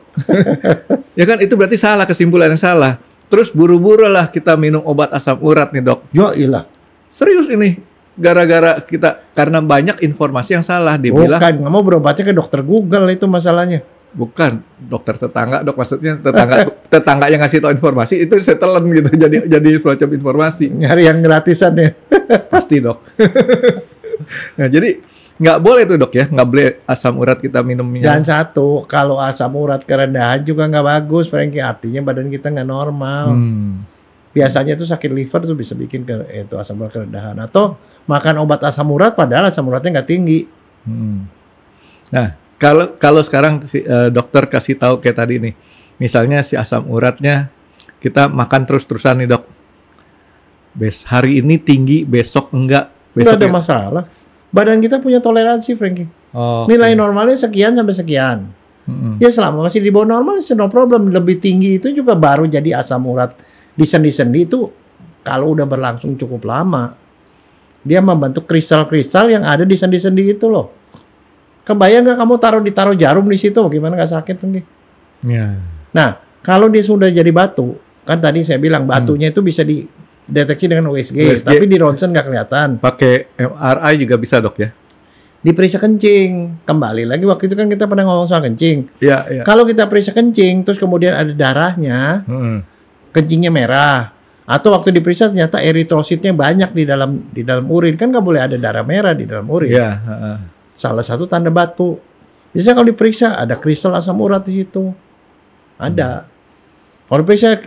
Speaker 2: Ya kan itu berarti salah, kesimpulan yang salah. Terus buru-buru lah kita minum obat asam urat nih, Dok.
Speaker 3: Ya ilah.
Speaker 2: Serius ini. Gara-gara kita, karena banyak informasi yang salah. Dibilang,
Speaker 3: bukan, nggak mau berobatnya ke dokter Google itu masalahnya.
Speaker 2: Bukan, dokter tetangga, Dok. Maksudnya tetangga yang ngasih tahu informasi, itu saya telan gitu. Jadi semacam informasi.
Speaker 3: Nyari yang gratisan ya.
Speaker 2: Pasti, Dok. Nah, jadi nggak boleh tuh, Dok ya. Nggak boleh asam urat kita minumnya.
Speaker 3: Dan satu, kalau asam urat kerendahan juga nggak bagus, Frankie. Artinya badan kita nggak normal. Biasanya itu sakit liver tuh bisa bikin itu asam urat kerendahan. Atau makan obat asam urat padahal asam uratnya nggak tinggi.
Speaker 2: Nah, kalau sekarang dokter kasih tahu kayak tadi nih, misalnya si asam uratnya kita makan terus-terusan nih, Dok. Hari ini tinggi, besok enggak.
Speaker 3: Nggak ada masalah. Badan kita punya toleransi, Frankie. Nilai normalnya sekian sampai sekian. Ya selama masih di bawah normal, no problem. Lebih tinggi itu juga baru jadi asam urat Di sendi-sendi itu kalau udah berlangsung cukup lama, dia membentuk kristal-kristal yang ada di sendi-sendi itu loh. Kebayang nggak kamu ditaruh jarum di situ, gimana nggak sakit, Franky?
Speaker 2: Ya.
Speaker 3: Nah, kalau dia sudah jadi batu, kan tadi saya bilang batunya itu bisa dideteksi dengan USG, tapi di ronsen nggak kelihatan.
Speaker 2: Pakai MRI juga bisa, Dok ya?
Speaker 3: Diperiksa kencing. Kembali lagi waktu itu kan kita pernah ngomong soal kencing.
Speaker 2: Iya.
Speaker 3: Kalau kita periksa kencing, terus kemudian ada darahnya, kencingnya merah, atau waktu diperiksa ternyata eritrositnya banyak di dalam urin, kan nggak boleh ada darah merah di dalam urin.
Speaker 2: Iya.
Speaker 3: Salah satu tanda batu. Biasanya kalau diperiksa ada kristal asam urat di situ. Ada. Kalau diperiksa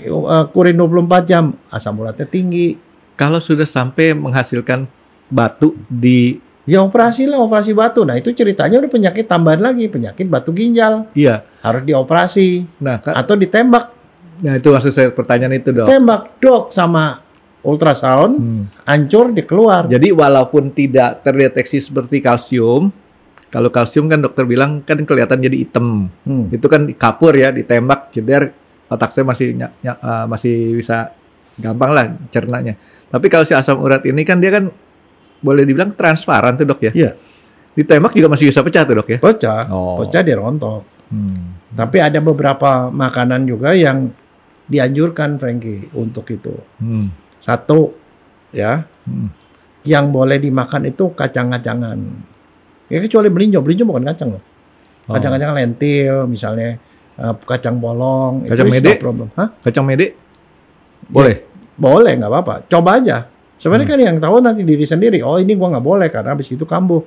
Speaker 3: urin 24 jam, asam uratnya tinggi.
Speaker 2: Kalau sudah sampai menghasilkan batu di...
Speaker 3: Ya operasi batu. Nah itu ceritanya udah penyakit tambahan lagi, penyakit batu ginjal.
Speaker 2: Iya.
Speaker 3: Harus dioperasi.
Speaker 2: Nah,
Speaker 3: atau ditembak.
Speaker 2: Nah itu maksud saya pertanyaan itu, Dok.
Speaker 3: Tembak, Dok, sama ultrasound, hancur, dikeluar.
Speaker 2: Jadi walaupun tidak terdeteksi seperti kalsium, kalau kalsium kan dokter bilang kan kelihatan jadi hitam. Itu kan kapur ya, ditembak, jeder, otak saya masih bisa gampang lah cernanya. Tapi kalau si asam urat ini kan dia kan boleh dibilang transparan tuh, Dok ya?
Speaker 3: Iya.
Speaker 2: Ditembak juga masih bisa pecah tuh, Dok ya?
Speaker 3: Pecah dia rontok. Tapi ada beberapa makanan juga yang dianjurkan, Franky, untuk itu. Satu, ya, yang boleh dimakan itu kacang-kacangan. Ya kecuali belinjo bukan kacang loh. Kacang-kacangan lentil, misalnya kacang bolong.
Speaker 2: Kacang mede? Kacang mede? Boleh?
Speaker 3: Ya, boleh, nggak apa-apa. Coba aja. Sebenarnya kan yang tahu nanti diri sendiri. Oh ini gua nggak boleh karena habis itu kambuh.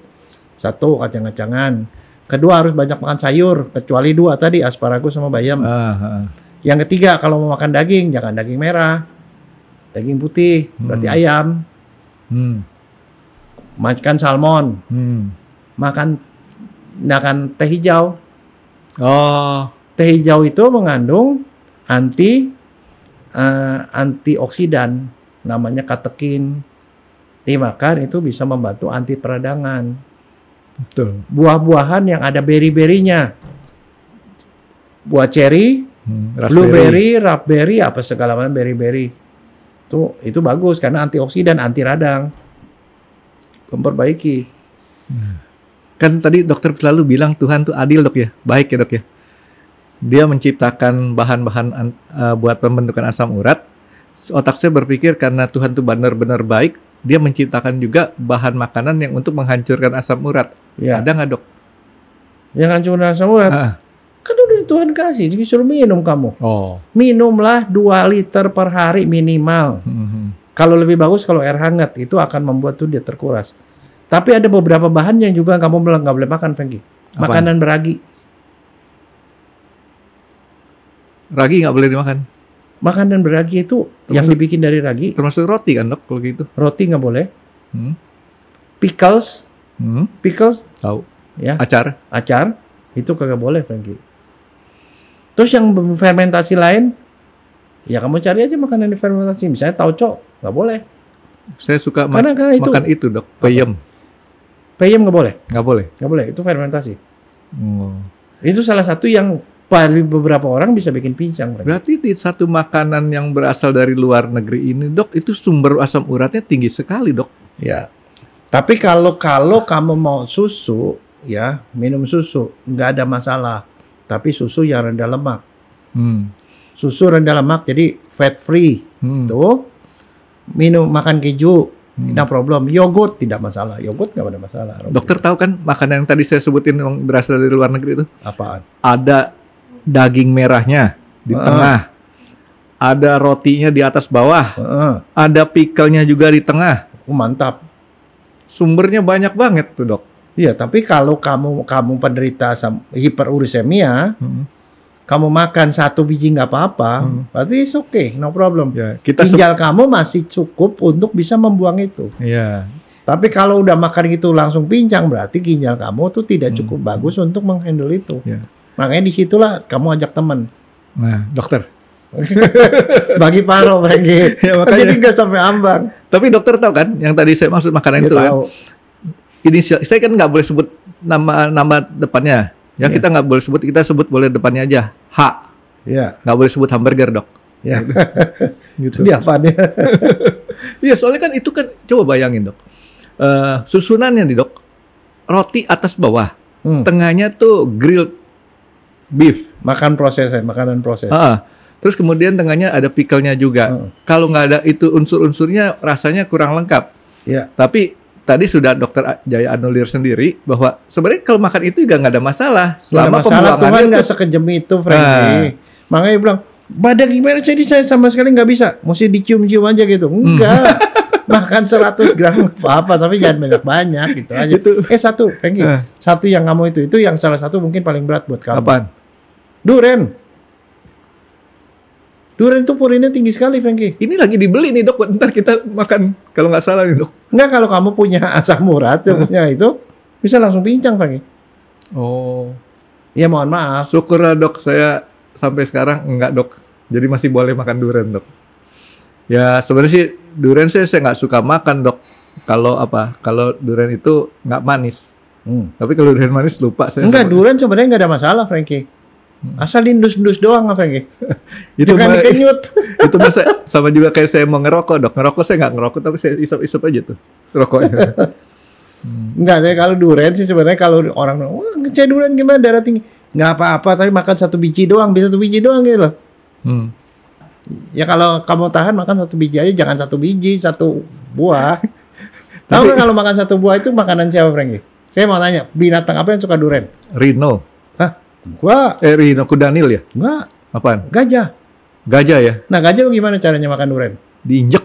Speaker 3: Satu, kacang-kacangan. Kedua, harus banyak makan sayur. Kecuali dua tadi, asparagus sama bayam. Yang ketiga, kalau mau makan daging, jangan daging merah. Daging putih, berarti ayam. Makan salmon. Makan teh hijau. Teh hijau itu mengandung antioksidan. Namanya katekin. Dimakan itu bisa membantu anti peradangan.
Speaker 2: Betul.
Speaker 3: Buah-buahan yang ada beri-berinya. Buah ceri, blueberry, raspberry, apa segala macam beri-beri. Itu bagus karena antioksidan, anti radang. Memperbaiki.
Speaker 2: Kan tadi dokter selalu bilang Tuhan tuh adil, Dok ya. Baik ya, Dok ya. Dia menciptakan bahan-bahan buat pembentukan asam urat. Otak saya berpikir karena Tuhan tuh benar-benar baik, dia menciptakan juga bahan makanan yang untuk menghancurkan asam urat.
Speaker 3: Ya.
Speaker 2: Ada nggak, Dok?
Speaker 3: Yang hancurkan asam urat? Kan udah Tuhan kasih, disuruh minum kamu. Minumlah 2 liter per hari minimal. Kalau lebih bagus kalau air hangat, itu akan membuat tuh dia terkuras. Tapi ada beberapa bahan yang juga kamu nggak boleh makan, Franky. Makanan beragi.
Speaker 2: Ragi nggak boleh dimakan?
Speaker 3: Makanan beragi itu yang dibikin dari ragi.
Speaker 2: Termasuk roti kan, Dok, kalau gitu?
Speaker 3: Roti nggak boleh. Pickles. Pickles.
Speaker 2: Tahu.
Speaker 3: Ya.
Speaker 2: Acar.
Speaker 3: Itu kagak boleh, Franky. Terus yang fermentasi lain, ya kamu cari aja makanan fermentasi. Misalnya tauco, nggak boleh.
Speaker 2: Saya suka
Speaker 3: karena
Speaker 2: makan itu, Dok. Peyem.
Speaker 3: Peyem nggak boleh?
Speaker 2: Nggak boleh?
Speaker 3: Nggak boleh, itu fermentasi. Itu salah satu yang beberapa orang bisa bikin pincang.
Speaker 2: Berarti di satu makanan yang berasal dari luar negeri ini, Dok, itu sumber asam uratnya tinggi sekali, Dok.
Speaker 3: Ya. Tapi kalau kamu mau susu, ya minum susu, nggak ada masalah. Tapi susu yang rendah lemak. Susu rendah lemak, jadi fat free. Tuh. Makan keju, tidak problem. Yogurt tidak masalah. Yogurt nggak ada masalah.
Speaker 2: Dokter tahu kan makanan yang tadi saya sebutin yang berasal dari luar negeri itu?
Speaker 3: Apaan?
Speaker 2: Ada daging merahnya di tengah. Ada rotinya di atas bawah. Ada pickle-nya juga di tengah.
Speaker 3: Mantap.
Speaker 2: Sumbernya banyak banget tuh, Dok.
Speaker 3: Iya, tapi kalau kamu penderita hiperuremia, kamu makan 1 biji nggak apa-apa, berarti it's okay, no problem.
Speaker 2: Ya,
Speaker 3: ginjal kamu masih cukup untuk bisa membuang itu.
Speaker 2: Iya.
Speaker 3: Tapi kalau udah makan gitu langsung pincang, berarti ginjal kamu tuh tidak cukup bagus untuk menghandle itu.
Speaker 2: Ya.
Speaker 3: Makanya disitulah kamu ajak teman.
Speaker 2: Nah, dokter.
Speaker 3: Bagi paro, Franky.
Speaker 2: Ya,
Speaker 3: jadi nggak sampai ambang.
Speaker 2: Tapi dokter tahu kan, yang tadi saya maksud makanan itu kan? Inisial, saya kan nggak boleh sebut nama depannya. Ya, kita nggak boleh sebut, kita sebut boleh depannya aja. H.
Speaker 3: Ya.
Speaker 2: Nggak boleh sebut hamburger, Dok.
Speaker 3: Ya.
Speaker 2: Gitu.
Speaker 3: Dia apaan ya?
Speaker 2: Iya, soalnya kan itu kan, coba bayangin dok, susunannya nih dok, roti atas bawah, tengahnya tuh grilled beef.
Speaker 3: Makanan proses.
Speaker 2: Terus kemudian tengahnya ada pickle-nya juga. Kalau nggak ada itu unsur-unsurnya, rasanya kurang lengkap.
Speaker 3: Ya.
Speaker 2: Tapi tadi sudah Dokter Jaya anulir sendiri bahwa sebenarnya kalau makan itu juga nggak ada masalah. Selama
Speaker 3: Tuhan
Speaker 2: pembuangannya
Speaker 3: nggak sekejam itu, Frankie. Makanya dia bilang, badan gimana? Jadi saya sama sekali nggak bisa. Mesti dicium-cium aja gitu. Enggak. Makan 100 gram apa, tapi jangan banyak-banyak gitu aja. Satu, Frankie. Satu yang kamu itu yang salah satu mungkin paling berat buat kamu.
Speaker 2: Apaan?
Speaker 3: Duren itu purinnya tinggi sekali, Frankie.
Speaker 2: Ini lagi dibeli nih dok, ntar kita makan kalau nggak salah nih dok.
Speaker 3: Enggak, kalau kamu punya asam urat, punya itu bisa langsung pincang, Frankie.
Speaker 2: Oh.
Speaker 3: Ya mohon maaf.
Speaker 2: Syukurlah dok, saya sampai sekarang enggak dok. Jadi masih boleh makan durian dok. Ya sebenarnya sih durian saya nggak suka makan dok. Kalau durian itu nggak manis. Tapi kalau durian manis lupa saya.
Speaker 3: Enggak, durian sebenarnya nggak ada masalah, Frankie. Asal indus-indus doang, Frankie.
Speaker 2: Itu
Speaker 3: jangan dikenyut.
Speaker 2: Itu masa sama juga kayak saya mau ngerokok dok. Ngerokok saya nggak ngerokok tapi saya isap-isap aja tuh rokoknya.
Speaker 3: Enggak, saya kalau durian sih sebenarnya kalau orang, wah saya durian gimana darah tinggi. Nggak apa-apa, tapi makan 1 biji doang, bisa 1 biji doang gitu loh. Ya kalau kamu tahan makan 1 biji aja, jangan 1 biji, 1 buah. Tahu nggak kalau makan 1 buah itu makanan siapa, Frankie? Saya mau tanya, binatang apa yang suka durian?
Speaker 2: Rhino.
Speaker 3: Hah? Gua
Speaker 2: Rhino kudanil ya?
Speaker 3: Enggak.
Speaker 2: Apaan?
Speaker 3: Gajah.
Speaker 2: Gajah ya?
Speaker 3: Nah, gajah gimana caranya makan durian?
Speaker 2: Diinjek.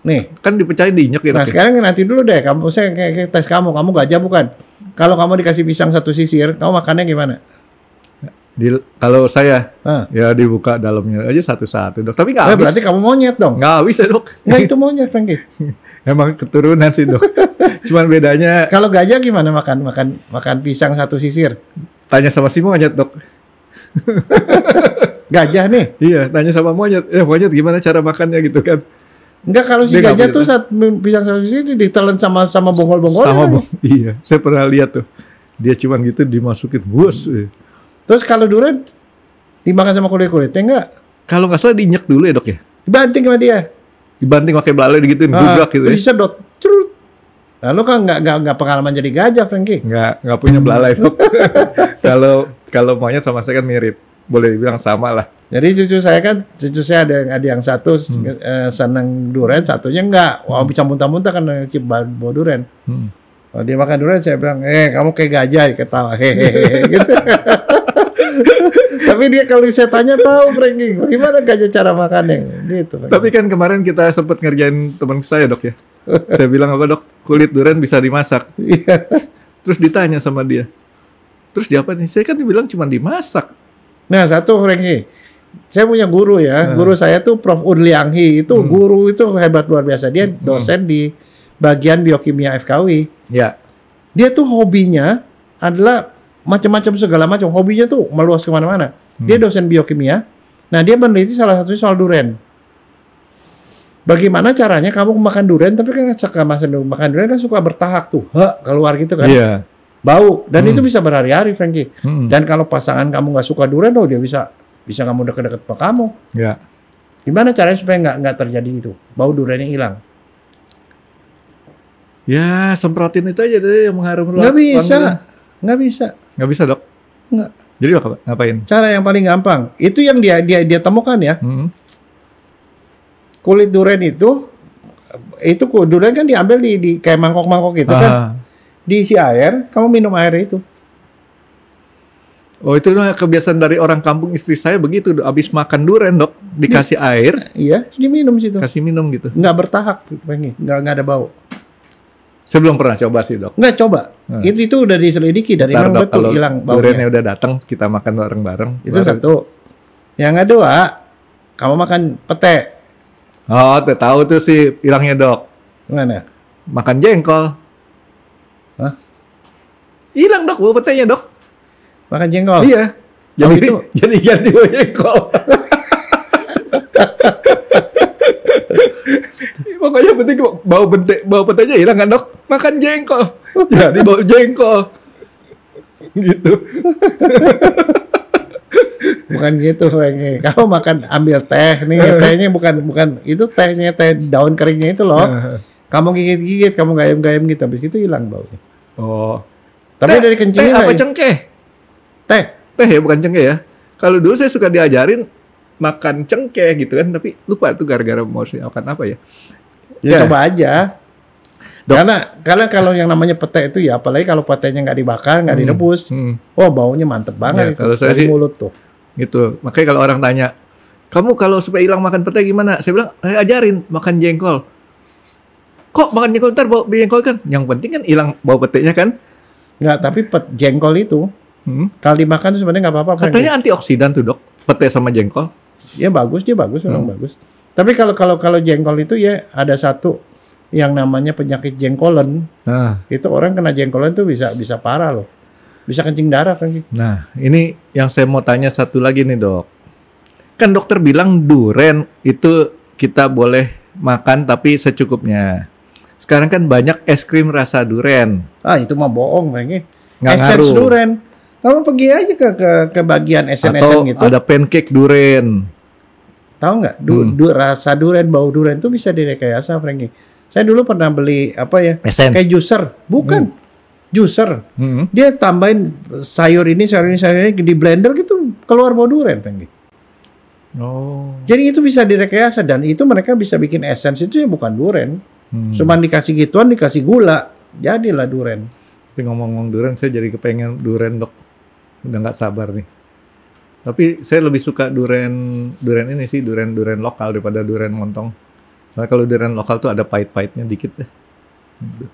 Speaker 3: Nih,
Speaker 2: Kan dipecahin diinjek ya.
Speaker 3: nah sekarang nanti dulu deh, saya tes kamu gajah bukan? Kalau kamu dikasih pisang 1 sisir, kamu makannya gimana?
Speaker 2: Kalau saya ya dibuka dalamnya aja satu-satu dok. Tapi nggak habis.
Speaker 3: Berarti kamu monyet dong?
Speaker 2: Nggak bisa dok.
Speaker 3: Nggak, itu monyet, Frankie.
Speaker 2: Emang keturunan sih dok. Cuman bedanya.
Speaker 3: Kalau gajah gimana makan pisang 1 sisir?
Speaker 2: Tanya sama si monyet dok.
Speaker 3: Gajah nih?
Speaker 2: Iya, tanya sama monyet. Monyet gimana cara makannya gitu kan?
Speaker 3: Enggak, kalau si
Speaker 2: Dia
Speaker 3: gajah
Speaker 2: nggak
Speaker 3: tuh saat pisang 1 sisir ditelan sama bonggol-bonggol.
Speaker 2: Iya, saya pernah lihat tuh. Dia cuman gitu dimasukin bus.
Speaker 3: Terus kalau durian dimakan sama kulit-kulitnya enggak?
Speaker 2: Kalau nggak salah diinjek dulu ya dok ya?
Speaker 3: Dibanting sama dia.
Speaker 2: Dibanting pakai balai digituin, gugak gitu
Speaker 3: terus
Speaker 2: ya?
Speaker 3: disedot. Curut. Lalu kan nggak pengalaman jadi gajah, Frankie.
Speaker 2: Nggak punya belalai dok. Kalau monyet sama saya kan mirip. Boleh dibilang sama lah.
Speaker 3: Jadi cucu saya ada yang satu senang durian, satunya enggak. Wah, bisa muntah-muntah karena bau durian. Kalau dia makan durian, saya bilang, kamu kayak gajah, ketawa, hehehe, gitu. Tapi dia kalau saya tanya tahu, Frankie, gimana gajah cara makannya, gitu. Frankie.
Speaker 2: Tapi kan kemarin kita sempat ngerjain teman saya dok ya. Saya bilang apa dok, kulit durian bisa dimasak. Terus ditanya sama dia. Terus dia apa nih? Saya kan dibilang cuma dimasak.
Speaker 3: Nah, satu, Frankie. Saya punya guru ya. Guru saya tuh Prof. Urliang Hee. Itu guru itu hebat luar biasa. Dia dosen di bagian biokimia FKUI.
Speaker 2: Ya.
Speaker 3: Dia tuh hobinya adalah macam-macam segala macam. Hobinya tuh meluas kemana-mana. Dia dosen biokimia. Nah, dia meneliti salah satunya soal durian. Bagaimana caranya kamu makan durian, tapi kan makan durian kan suka bertahak tuh. Keluar gitu kan.
Speaker 2: Iya.
Speaker 3: Bau. Dan itu bisa berhari-hari, Frankie. Dan kalau pasangan kamu nggak suka durian, dia bisa kamu deket-deket sama kamu.
Speaker 2: Ya.
Speaker 3: Gimana caranya supaya nggak terjadi itu? Bau duriannya hilang.
Speaker 2: Ya, semprotin itu aja deh yang mengharum ruang.
Speaker 3: Nggak bisa.
Speaker 2: Nggak bisa dok.
Speaker 3: Nggak.
Speaker 2: Jadi ngapain?
Speaker 3: Cara yang paling gampang. Itu yang dia temukan ya. Kulit durian itu durian kan diambil di kayak mangkok-mangkok gitu kan. Diisi air, kamu minum air itu.
Speaker 2: Oh, itu kebiasaan dari orang kampung, istri saya begitu. Abis makan durian dok, dikasih air.
Speaker 3: Iya, diminum situ.
Speaker 2: Kasih minum gitu.
Speaker 3: Nggak bertahak, nggak ada bau.
Speaker 2: Saya belum pernah coba sih dok.
Speaker 3: Nggak coba. Itu udah diselidiki dan memang betul hilang baunya.
Speaker 2: Duriannya udah datang, kita makan bareng-bareng.
Speaker 3: Itu satu. Yang kedua, kamu makan pete.
Speaker 2: Oh, tahu tuh sih hilangnya dok.
Speaker 3: Gimana?
Speaker 2: Makan jengkol.
Speaker 3: Hah?
Speaker 2: Hilang dok, bau petenya dok.
Speaker 3: Makan jengkol?
Speaker 2: Iya. Jadi ganti bau jengkol. Pokoknya penting bau petenya hilang kan dok. Makan jengkol. Jadi bau jengkol. Gitu.
Speaker 3: Bukan gitu, Franky. Kamu makan ambil teh nih, tehnya bukan itu tehnya teh daun keringnya itu loh. Kamu gigit-gigit, kamu gayam-gayam gitu, habis itu hilang baunya.
Speaker 2: Oh.
Speaker 3: Tapi
Speaker 2: Teh-
Speaker 3: dari kencingnya
Speaker 2: teh apa
Speaker 3: nggak-
Speaker 2: cengkeh?
Speaker 3: Teh.
Speaker 2: Teh ya, bukan cengkeh ya. Kalau dulu saya suka diajarin makan cengkeh gitu kan, tapi lupa tuh gara-gara mau makan apa ya.
Speaker 3: Ya, coba aja. Karena kalau yang namanya pete itu ya, apalagi kalau petenya nggak dibakar, nggak direbus, oh baunya mantep banget
Speaker 2: Ya,
Speaker 3: itu
Speaker 2: kalau saya
Speaker 3: dari
Speaker 2: sih-
Speaker 3: mulut tuh.
Speaker 2: Gitu. Makanya kalau orang tanya, kamu kalau supaya hilang makan pete gimana? Saya bilang, saya ajarin makan jengkol. Kok makan jengkol ntar bau jengkol kan? Yang penting kan hilang bau petenya kan?
Speaker 3: Nggak, tapi jengkol itu kalau dimakan tuh sebenarnya nggak apa-apa. Franky.
Speaker 2: Katanya antioksidan tuh dok, pete sama jengkol.
Speaker 3: Ya bagus, dia bagus, memang bagus. Tapi kalau jengkol itu ya ada satu yang namanya penyakit jengkolen.
Speaker 2: Nah,
Speaker 3: Itu orang kena jengkolen tuh bisa parah loh. Bisa kencing darah kan.
Speaker 2: nah ini yang saya mau tanya satu lagi nih dok. Kan dokter bilang duren itu kita boleh makan tapi secukupnya. Sekarang kan banyak es krim rasa duren.
Speaker 3: Ah itu mah bohong Franky.
Speaker 2: Nggak
Speaker 3: Essence
Speaker 2: ngaruh.
Speaker 3: duren. Kamu pergi aja ke bagian
Speaker 2: Atau
Speaker 3: esen-esen gitu.
Speaker 2: ada pancake duren.
Speaker 3: Tahu nggak? Rasa duren, bau duren tuh bisa direkayasa, Franky. Saya dulu pernah beli apa ya?
Speaker 2: Essence.
Speaker 3: Kayak juicer, bukan? Juicer. Dia tambahin sayur ini di blender gitu keluar bau duren, Franky.
Speaker 2: Oh.
Speaker 3: Jadi itu bisa direkayasa dan itu mereka bisa bikin essence itu ya bukan duren. Cuman dikasih gituan, dikasih gula, jadilah duren.
Speaker 2: Tapi ngomong-ngomong duren, saya jadi kepengen duren dok. Udah nggak sabar nih. Tapi saya lebih suka duren ini sih, duren lokal daripada duren montong. Soalnya kalau duren lokal tuh ada pahit-pahitnya dikit deh. Gitu.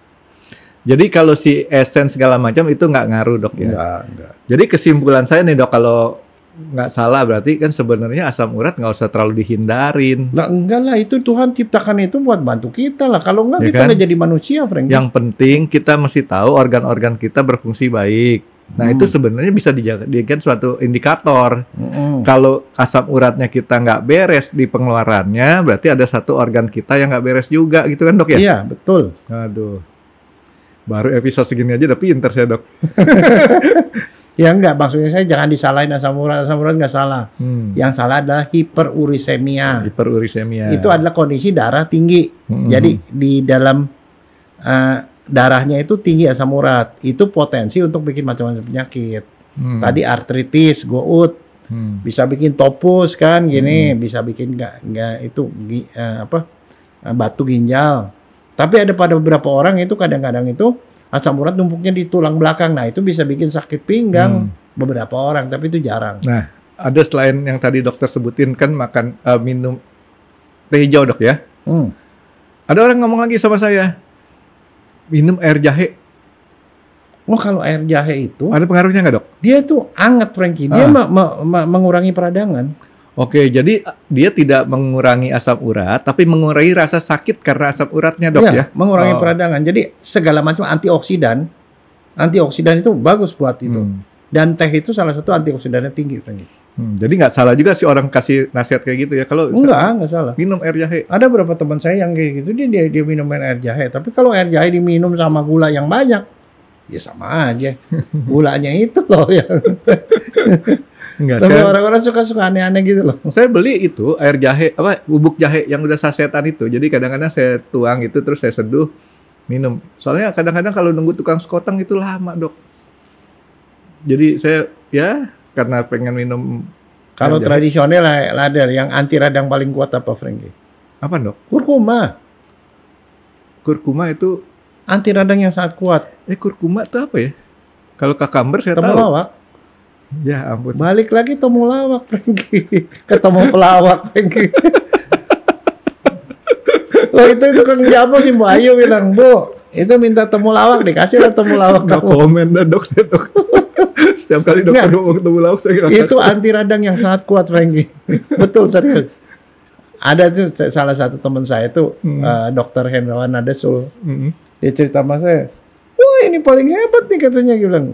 Speaker 2: Jadi kalau si essence segala macam itu nggak ngaruh dok ya.
Speaker 3: Enggak.
Speaker 2: Jadi kesimpulan saya nih dok, kalau nggak salah berarti kan sebenarnya asam urat nggak usah terlalu dihindarin.
Speaker 3: Lah enggak lah, itu Tuhan ciptakan itu buat bantu kita lah. Kalau enggak
Speaker 2: Ya
Speaker 3: kita
Speaker 2: kan?
Speaker 3: nggak jadi manusia, Frank.
Speaker 2: Yang penting kita mesti tahu organ-organ kita berfungsi baik. Nah itu sebenarnya bisa dijadikan suatu indikator. Kalau asam uratnya kita nggak beres di pengeluarannya, berarti ada satu organ kita yang nggak beres juga, gitu kan dok ya?
Speaker 3: Iya, betul.
Speaker 2: Aduh, baru episode segini aja udah pinter saya dok.
Speaker 3: Ya enggak, maksudnya saya jangan disalahin asam urat nggak salah. Yang salah adalah hiperurisemia.
Speaker 2: Hiperurisemia.
Speaker 3: Itu adalah kondisi darah tinggi. Jadi di dalam darahnya itu tinggi asam urat. Itu potensi untuk bikin macam-macam penyakit. Tadi artritis, gout, bisa bikin topus kan gini, bisa bikin nggak itu batu ginjal. Tapi ada pada beberapa orang itu kadang-kadang itu asam urat numpuknya di tulang belakang. Nah, itu bisa bikin sakit pinggang beberapa orang, tapi itu jarang.
Speaker 2: Nah, ada selain yang tadi dokter sebutin kan makan minum teh hijau dok ya. Ada orang ngomong lagi sama saya, minum air jahe.
Speaker 3: Oh, kalau air jahe itu
Speaker 2: Ada pengaruhnya nggak dok?
Speaker 3: dia tuh anget, Franky. Dia mengurangi peradangan.
Speaker 2: Oke, jadi dia tidak mengurangi asam urat, tapi mengurangi rasa sakit karena asam uratnya dok ya?
Speaker 3: Mengurangi peradangan. Jadi segala macam antioksidan itu bagus buat itu. Dan teh itu salah satu antioksidannya tinggi, Franky.
Speaker 2: Jadi nggak salah juga sih orang kasih nasihat kayak gitu ya? Kalau
Speaker 3: Enggak salah.
Speaker 2: minum air jahe.
Speaker 3: Ada beberapa teman saya yang kayak gitu dia minum air jahe. Tapi kalau air jahe diminum sama gula yang banyak, ya sama aja. Gulanya itu loh yang.
Speaker 2: Enggak,
Speaker 3: Tapi orang-orang suka aneh-aneh gitu loh.
Speaker 2: saya beli itu air jahe, bubuk jahe yang udah sasetan itu. Jadi kadang-kadang saya tuang itu terus saya seduh minum. Soalnya kadang-kadang kalau nunggu tukang sekoteng itu lama dok. Jadi saya ya karena pengen minum.
Speaker 3: Kalau
Speaker 2: air jahe.
Speaker 3: tradisional ladder yang anti radang paling kuat apa, Franky?
Speaker 2: Apa dok?
Speaker 3: Kurkuma.
Speaker 2: Kurkuma itu
Speaker 3: Anti radang yang sangat kuat.
Speaker 2: kurkuma itu apa ya? Kalau kakamber saya tahu.
Speaker 3: Temulawak.
Speaker 2: Ya ampun.
Speaker 3: Balik lagi temulawak, Franky. Ketemu pelawak, Franky. Loh itu kan jamu si Bu Ayu bilang, Bu, itu minta temulawak, dikasih lah temulawak
Speaker 2: Nggak
Speaker 3: kamu.
Speaker 2: komen dah dok, saya dok. Setiap kali dokter
Speaker 3: Nggak.
Speaker 2: ngomong ketemu lauk saya nggak
Speaker 3: Itu anti radang yang sangat kuat, Franky. Betul, serius. Ada tuh salah satu teman saya tuh Dokter Hendrawan Nadesul. Dia cerita sama saya, wah ini paling hebat nih katanya, dia bilang.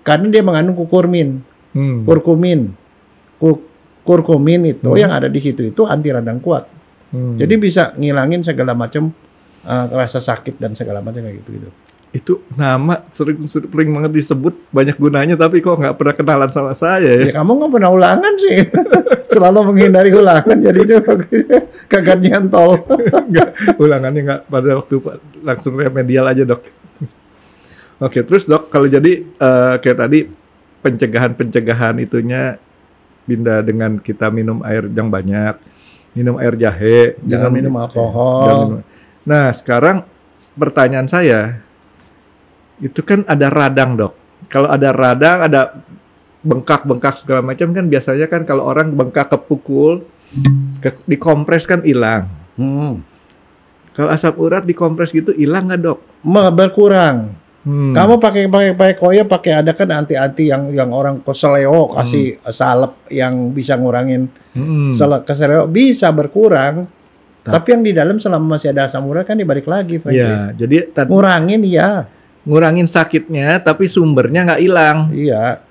Speaker 3: Karena dia mengandung kurkumin. Kurkumin itu yang ada di situ itu anti radang kuat. Jadi bisa ngilangin segala macam rasa sakit dan segala macam kayak gitu.
Speaker 2: Itu nama sering banget disebut, banyak gunanya, tapi kok nggak pernah kenalan sama saya ya.
Speaker 3: Ya kamu nggak pernah ulangan sih. Selalu menghindari ulangan, jadi itu kagak nyantol.
Speaker 2: Nggak, ulangannya nggak pada waktu langsung remedial aja dok. Oke, terus dok, kalau jadi kayak tadi pencegahan itunya pindah dengan kita minum air yang banyak, minum air jahe,
Speaker 3: Jangan minum alkohol.
Speaker 2: jangan minum. Nah, sekarang pertanyaan saya, itu kan ada radang dok. Kalau ada radang, ada bengkak-bengkak segala macam kan biasanya kan kalau orang bengkak kepukul, dikompres kan hilang. Kalau asam urat dikompres gitu hilang nggak dok?
Speaker 3: Berkurang. Kamu pakai koyo, pakai ada kan anti yang orang keseleo kasih salep yang bisa ngurangin keseleo, bisa berkurang. Tapi yang di dalam selama masih ada asam urat kan dibalik lagi.
Speaker 2: Iya, jadi
Speaker 3: ngurangin
Speaker 2: sakitnya, tapi sumbernya nggak hilang.
Speaker 3: Iya.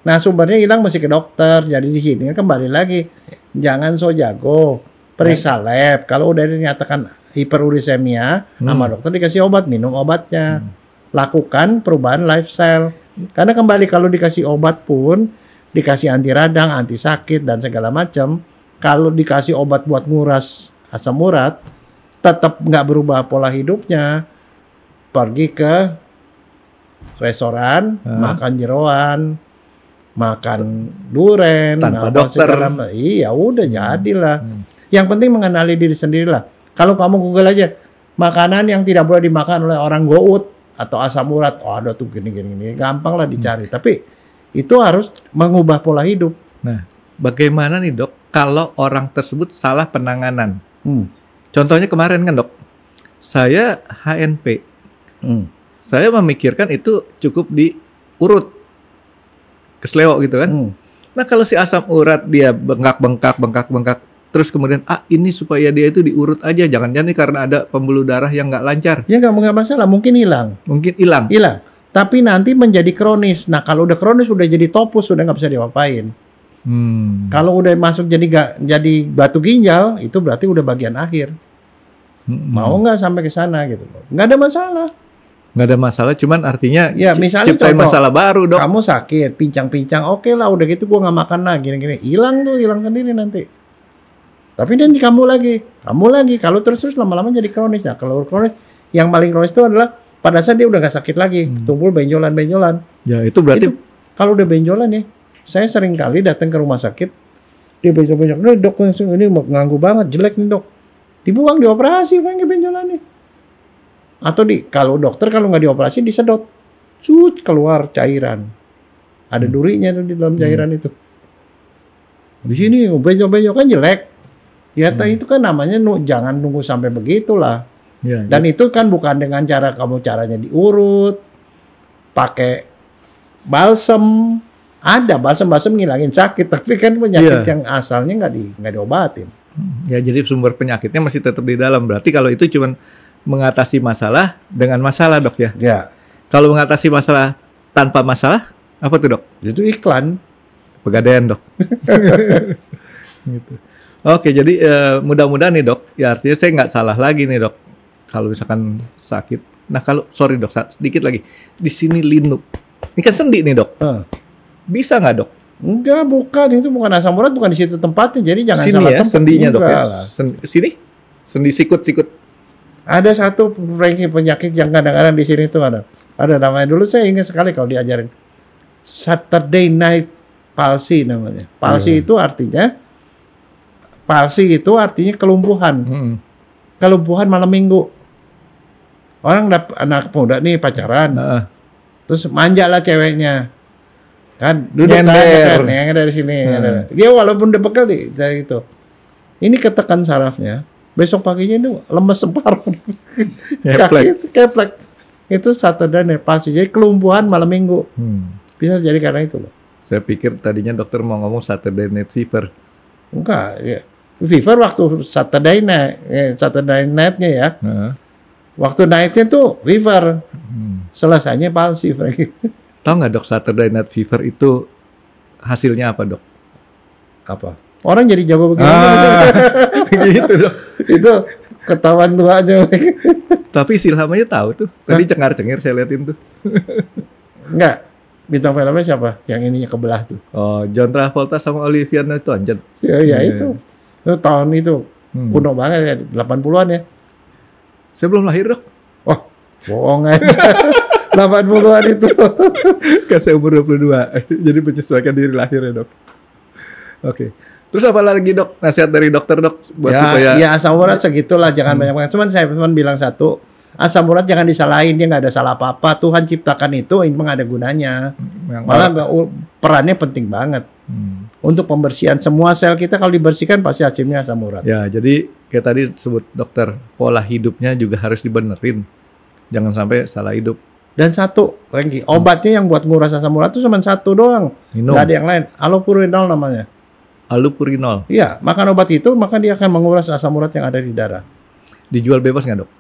Speaker 3: Nah sumbernya hilang mesti ke dokter. Jadi di sini kembali lagi, jangan so jago, periksa lab. Kalau udah dinyatakan hiperurisemia, sama dokter dikasih obat, minum obatnya. Lakukan perubahan lifestyle. Karena kembali kalau dikasih obat pun, dikasih anti radang, anti sakit dan segala macam. Kalau dikasih obat buat nguras asam urat, tetap nggak berubah pola hidupnya. Pergi ke restoran, makan jeroan, makan duren,
Speaker 2: tanpa dokter.
Speaker 3: Iya, udah jadilah. Yang penting mengenali diri sendirilah. Kalau kamu Google aja makanan yang tidak boleh dimakan oleh orang gout atau asam urat, ada tuh gini, gampang lah dicari. Tapi itu harus mengubah pola hidup.
Speaker 2: Nah, bagaimana nih dok kalau orang tersebut salah penanganan? Contohnya kemarin kan dok, saya HNP. Saya memikirkan itu cukup diurut kesleo gitu kan. Nah kalau si asam urat dia bengkak, terus kemudian ini supaya dia itu diurut aja, jangan-jangan karena ada pembuluh darah yang nggak lancar.
Speaker 3: Ya nggak masalah, mungkin hilang. Tapi nanti menjadi kronis. Nah kalau udah kronis udah jadi topus, sudah nggak bisa diapain. Kalau udah masuk jadi batu ginjal, itu berarti udah bagian akhir. Mau nggak sampai ke sana gitu loh? Nggak ada masalah.
Speaker 2: Nggak ada masalah, cuman artinya
Speaker 3: ya, misalnya
Speaker 2: ciptain
Speaker 3: contoh,
Speaker 2: masalah baru dok.
Speaker 3: Kamu sakit, pincang-pincang, oke lah udah gitu gua nggak makan lagi, gini-gini, hilang sendiri nanti. Tapi nanti kamu lagi. Kalau terus lama-lama jadi kronis. Nah kalau kronis, yang paling kronis itu adalah pada saat dia udah nggak sakit lagi, tumpul benjolan-benjolan.
Speaker 2: Ya itu berarti
Speaker 3: kalau udah benjolan ya, saya sering kali datang ke rumah sakit, dia benjol-benjol, dok ini ganggu banget, jelek nih dok, dibuang, dioperasi, kan benjolannya. Atau kalau dokter kalau nggak dioperasi disedot, keluar cairan, ada durinya tuh di dalam cairan itu. Di sini benjol-benjol kan jelek. Ya itu kan namanya jangan nunggu sampai begitulah. Dan itu kan bukan dengan caranya diurut, pakai balsem. Ada balsem ngilangin sakit, tapi kan penyakit yang asalnya nggak diobatin.
Speaker 2: Ya jadi sumber penyakitnya masih tetap di dalam. Berarti kalau itu cuma mengatasi masalah dengan masalah dok ya.
Speaker 3: Ya.
Speaker 2: Kalau mengatasi masalah tanpa masalah apa tuh dok?
Speaker 3: Itu iklan.
Speaker 2: Pegadaian dok. Gitu. Oke, jadi mudah-mudahan nih dok, ya artinya saya nggak salah lagi nih dok, kalau misalkan sakit. Nah kalau, sorry dok, sedikit lagi, di sini linu, ini kan sendi nih dok, bisa nggak dok?
Speaker 3: Enggak, bukan, itu bukan asam urat, bukan di situ tempatnya, jadi jangan
Speaker 2: sini
Speaker 3: salah
Speaker 2: ya,
Speaker 3: tempat.
Speaker 2: Sendinya dok ya,
Speaker 3: Sini?
Speaker 2: sendi sikut.
Speaker 3: Ada satu penyakit yang kadang-kadang di sini tuh ada namanya, dulu saya ingat sekali kalau diajarin, Saturday Night Palsy namanya. Palsy itu artinya kelumpuhan. Kelumpuhan malam minggu. Orang anak muda nih pacaran. Terus manja lah ceweknya. Kan duduk kan yang dari sini. Dia walaupun udah bekal gitu. Ini ketekan sarafnya. Besok paginya itu lemes separuh. Keplek. Itu Saturday Night Palsy. Jadi kelumpuhan malam minggu. Bisa jadi karena itu loh.
Speaker 2: Saya pikir tadinya dokter mau ngomong Saturday Night Fever.
Speaker 3: Enggak, ya. Fever waktu Saturday night-nya ya. Waktu night-nya tuh fever. Selesainya palsi, Franky.
Speaker 2: Tahu nggak dok, Saturday Night Fever itu hasilnya apa dok?
Speaker 3: Apa? Orang jadi jago begini.
Speaker 2: Gitu dok.
Speaker 3: Itu ketahuan tuanya.
Speaker 2: Tapi Silham aja tahu tuh. Tadi cengar-cengir saya liatin tuh.
Speaker 3: Enggak. Bintang filmnya siapa? Yang ininya kebelah tuh.
Speaker 2: Oh, John Travolta sama Olivia Newton-John.
Speaker 3: Ya itu. Itu tahun itu. Kuno banget ya, 80-an ya.
Speaker 2: Saya belum lahir, Dok.
Speaker 3: Wah, bohong aja. 80-an itu.
Speaker 2: Kan saya umur 22. Jadi menyesuaikan diri lahir ya, Dok. Oke. Terus apa lagi, Dok? Nasihat dari dokter, Dok, buat supaya
Speaker 3: ya asam urat segitulah, jangan banyak-banyak. Cuman saya cuma bilang satu, asam urat jangan disalahin, dia nggak ada salah apa-apa. Tuhan ciptakan itu memang ada gunanya. Malah perannya penting banget. Untuk pembersihan semua sel kita, kalau dibersihkan pasti hasilnya asam urat.
Speaker 2: Ya, jadi kayak tadi sebut dokter, pola hidupnya juga harus dibenerin. Jangan sampai salah hidup.
Speaker 3: Dan satu, Rengki, obatnya yang buat nguras asam urat itu cuma satu doang.
Speaker 2: Minum.
Speaker 3: Nggak ada yang lain. Allopurinol namanya.
Speaker 2: Allopurinol.
Speaker 3: Iya, makan obat itu maka dia akan menguras asam urat yang ada di darah.
Speaker 2: Dijual bebas nggak, Dok?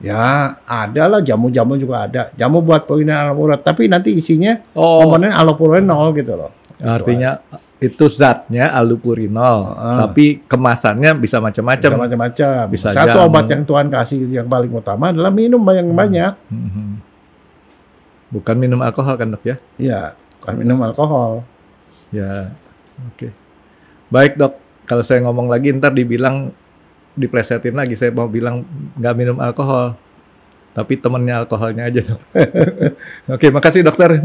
Speaker 3: Ya, ada lah, jamu-jamu juga ada. Jamu buat pengendalian asam urat, tapi nanti isinya komponen allopurinol gitu loh.
Speaker 2: Artinya itu zatnya allopurinol, tapi kemasannya bisa macam-macam.
Speaker 3: Macam-macam.
Speaker 2: Bisa
Speaker 3: satu
Speaker 2: jamu.
Speaker 3: obat yang Tuhan kasih yang paling utama adalah minum yang banyak.
Speaker 2: Bukan minum alkohol kan, Dok ya?
Speaker 3: Iya, bukan minum alkohol.
Speaker 2: Ya, oke. Baik, Dok. Kalau saya ngomong lagi ntar dibilang diplesetin lagi. Saya mau bilang nggak minum alkohol, tapi temennya alkoholnya aja, Dok. Oke, makasih dokter.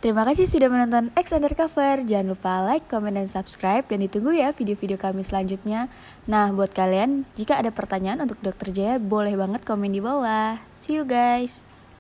Speaker 1: Terima kasih sudah menonton X Undercover. Jangan lupa like, comment, dan subscribe. Dan ditunggu ya video-video kami selanjutnya. Nah, buat kalian, jika ada pertanyaan untuk Dr. Jaya, boleh banget komen di bawah. See you guys!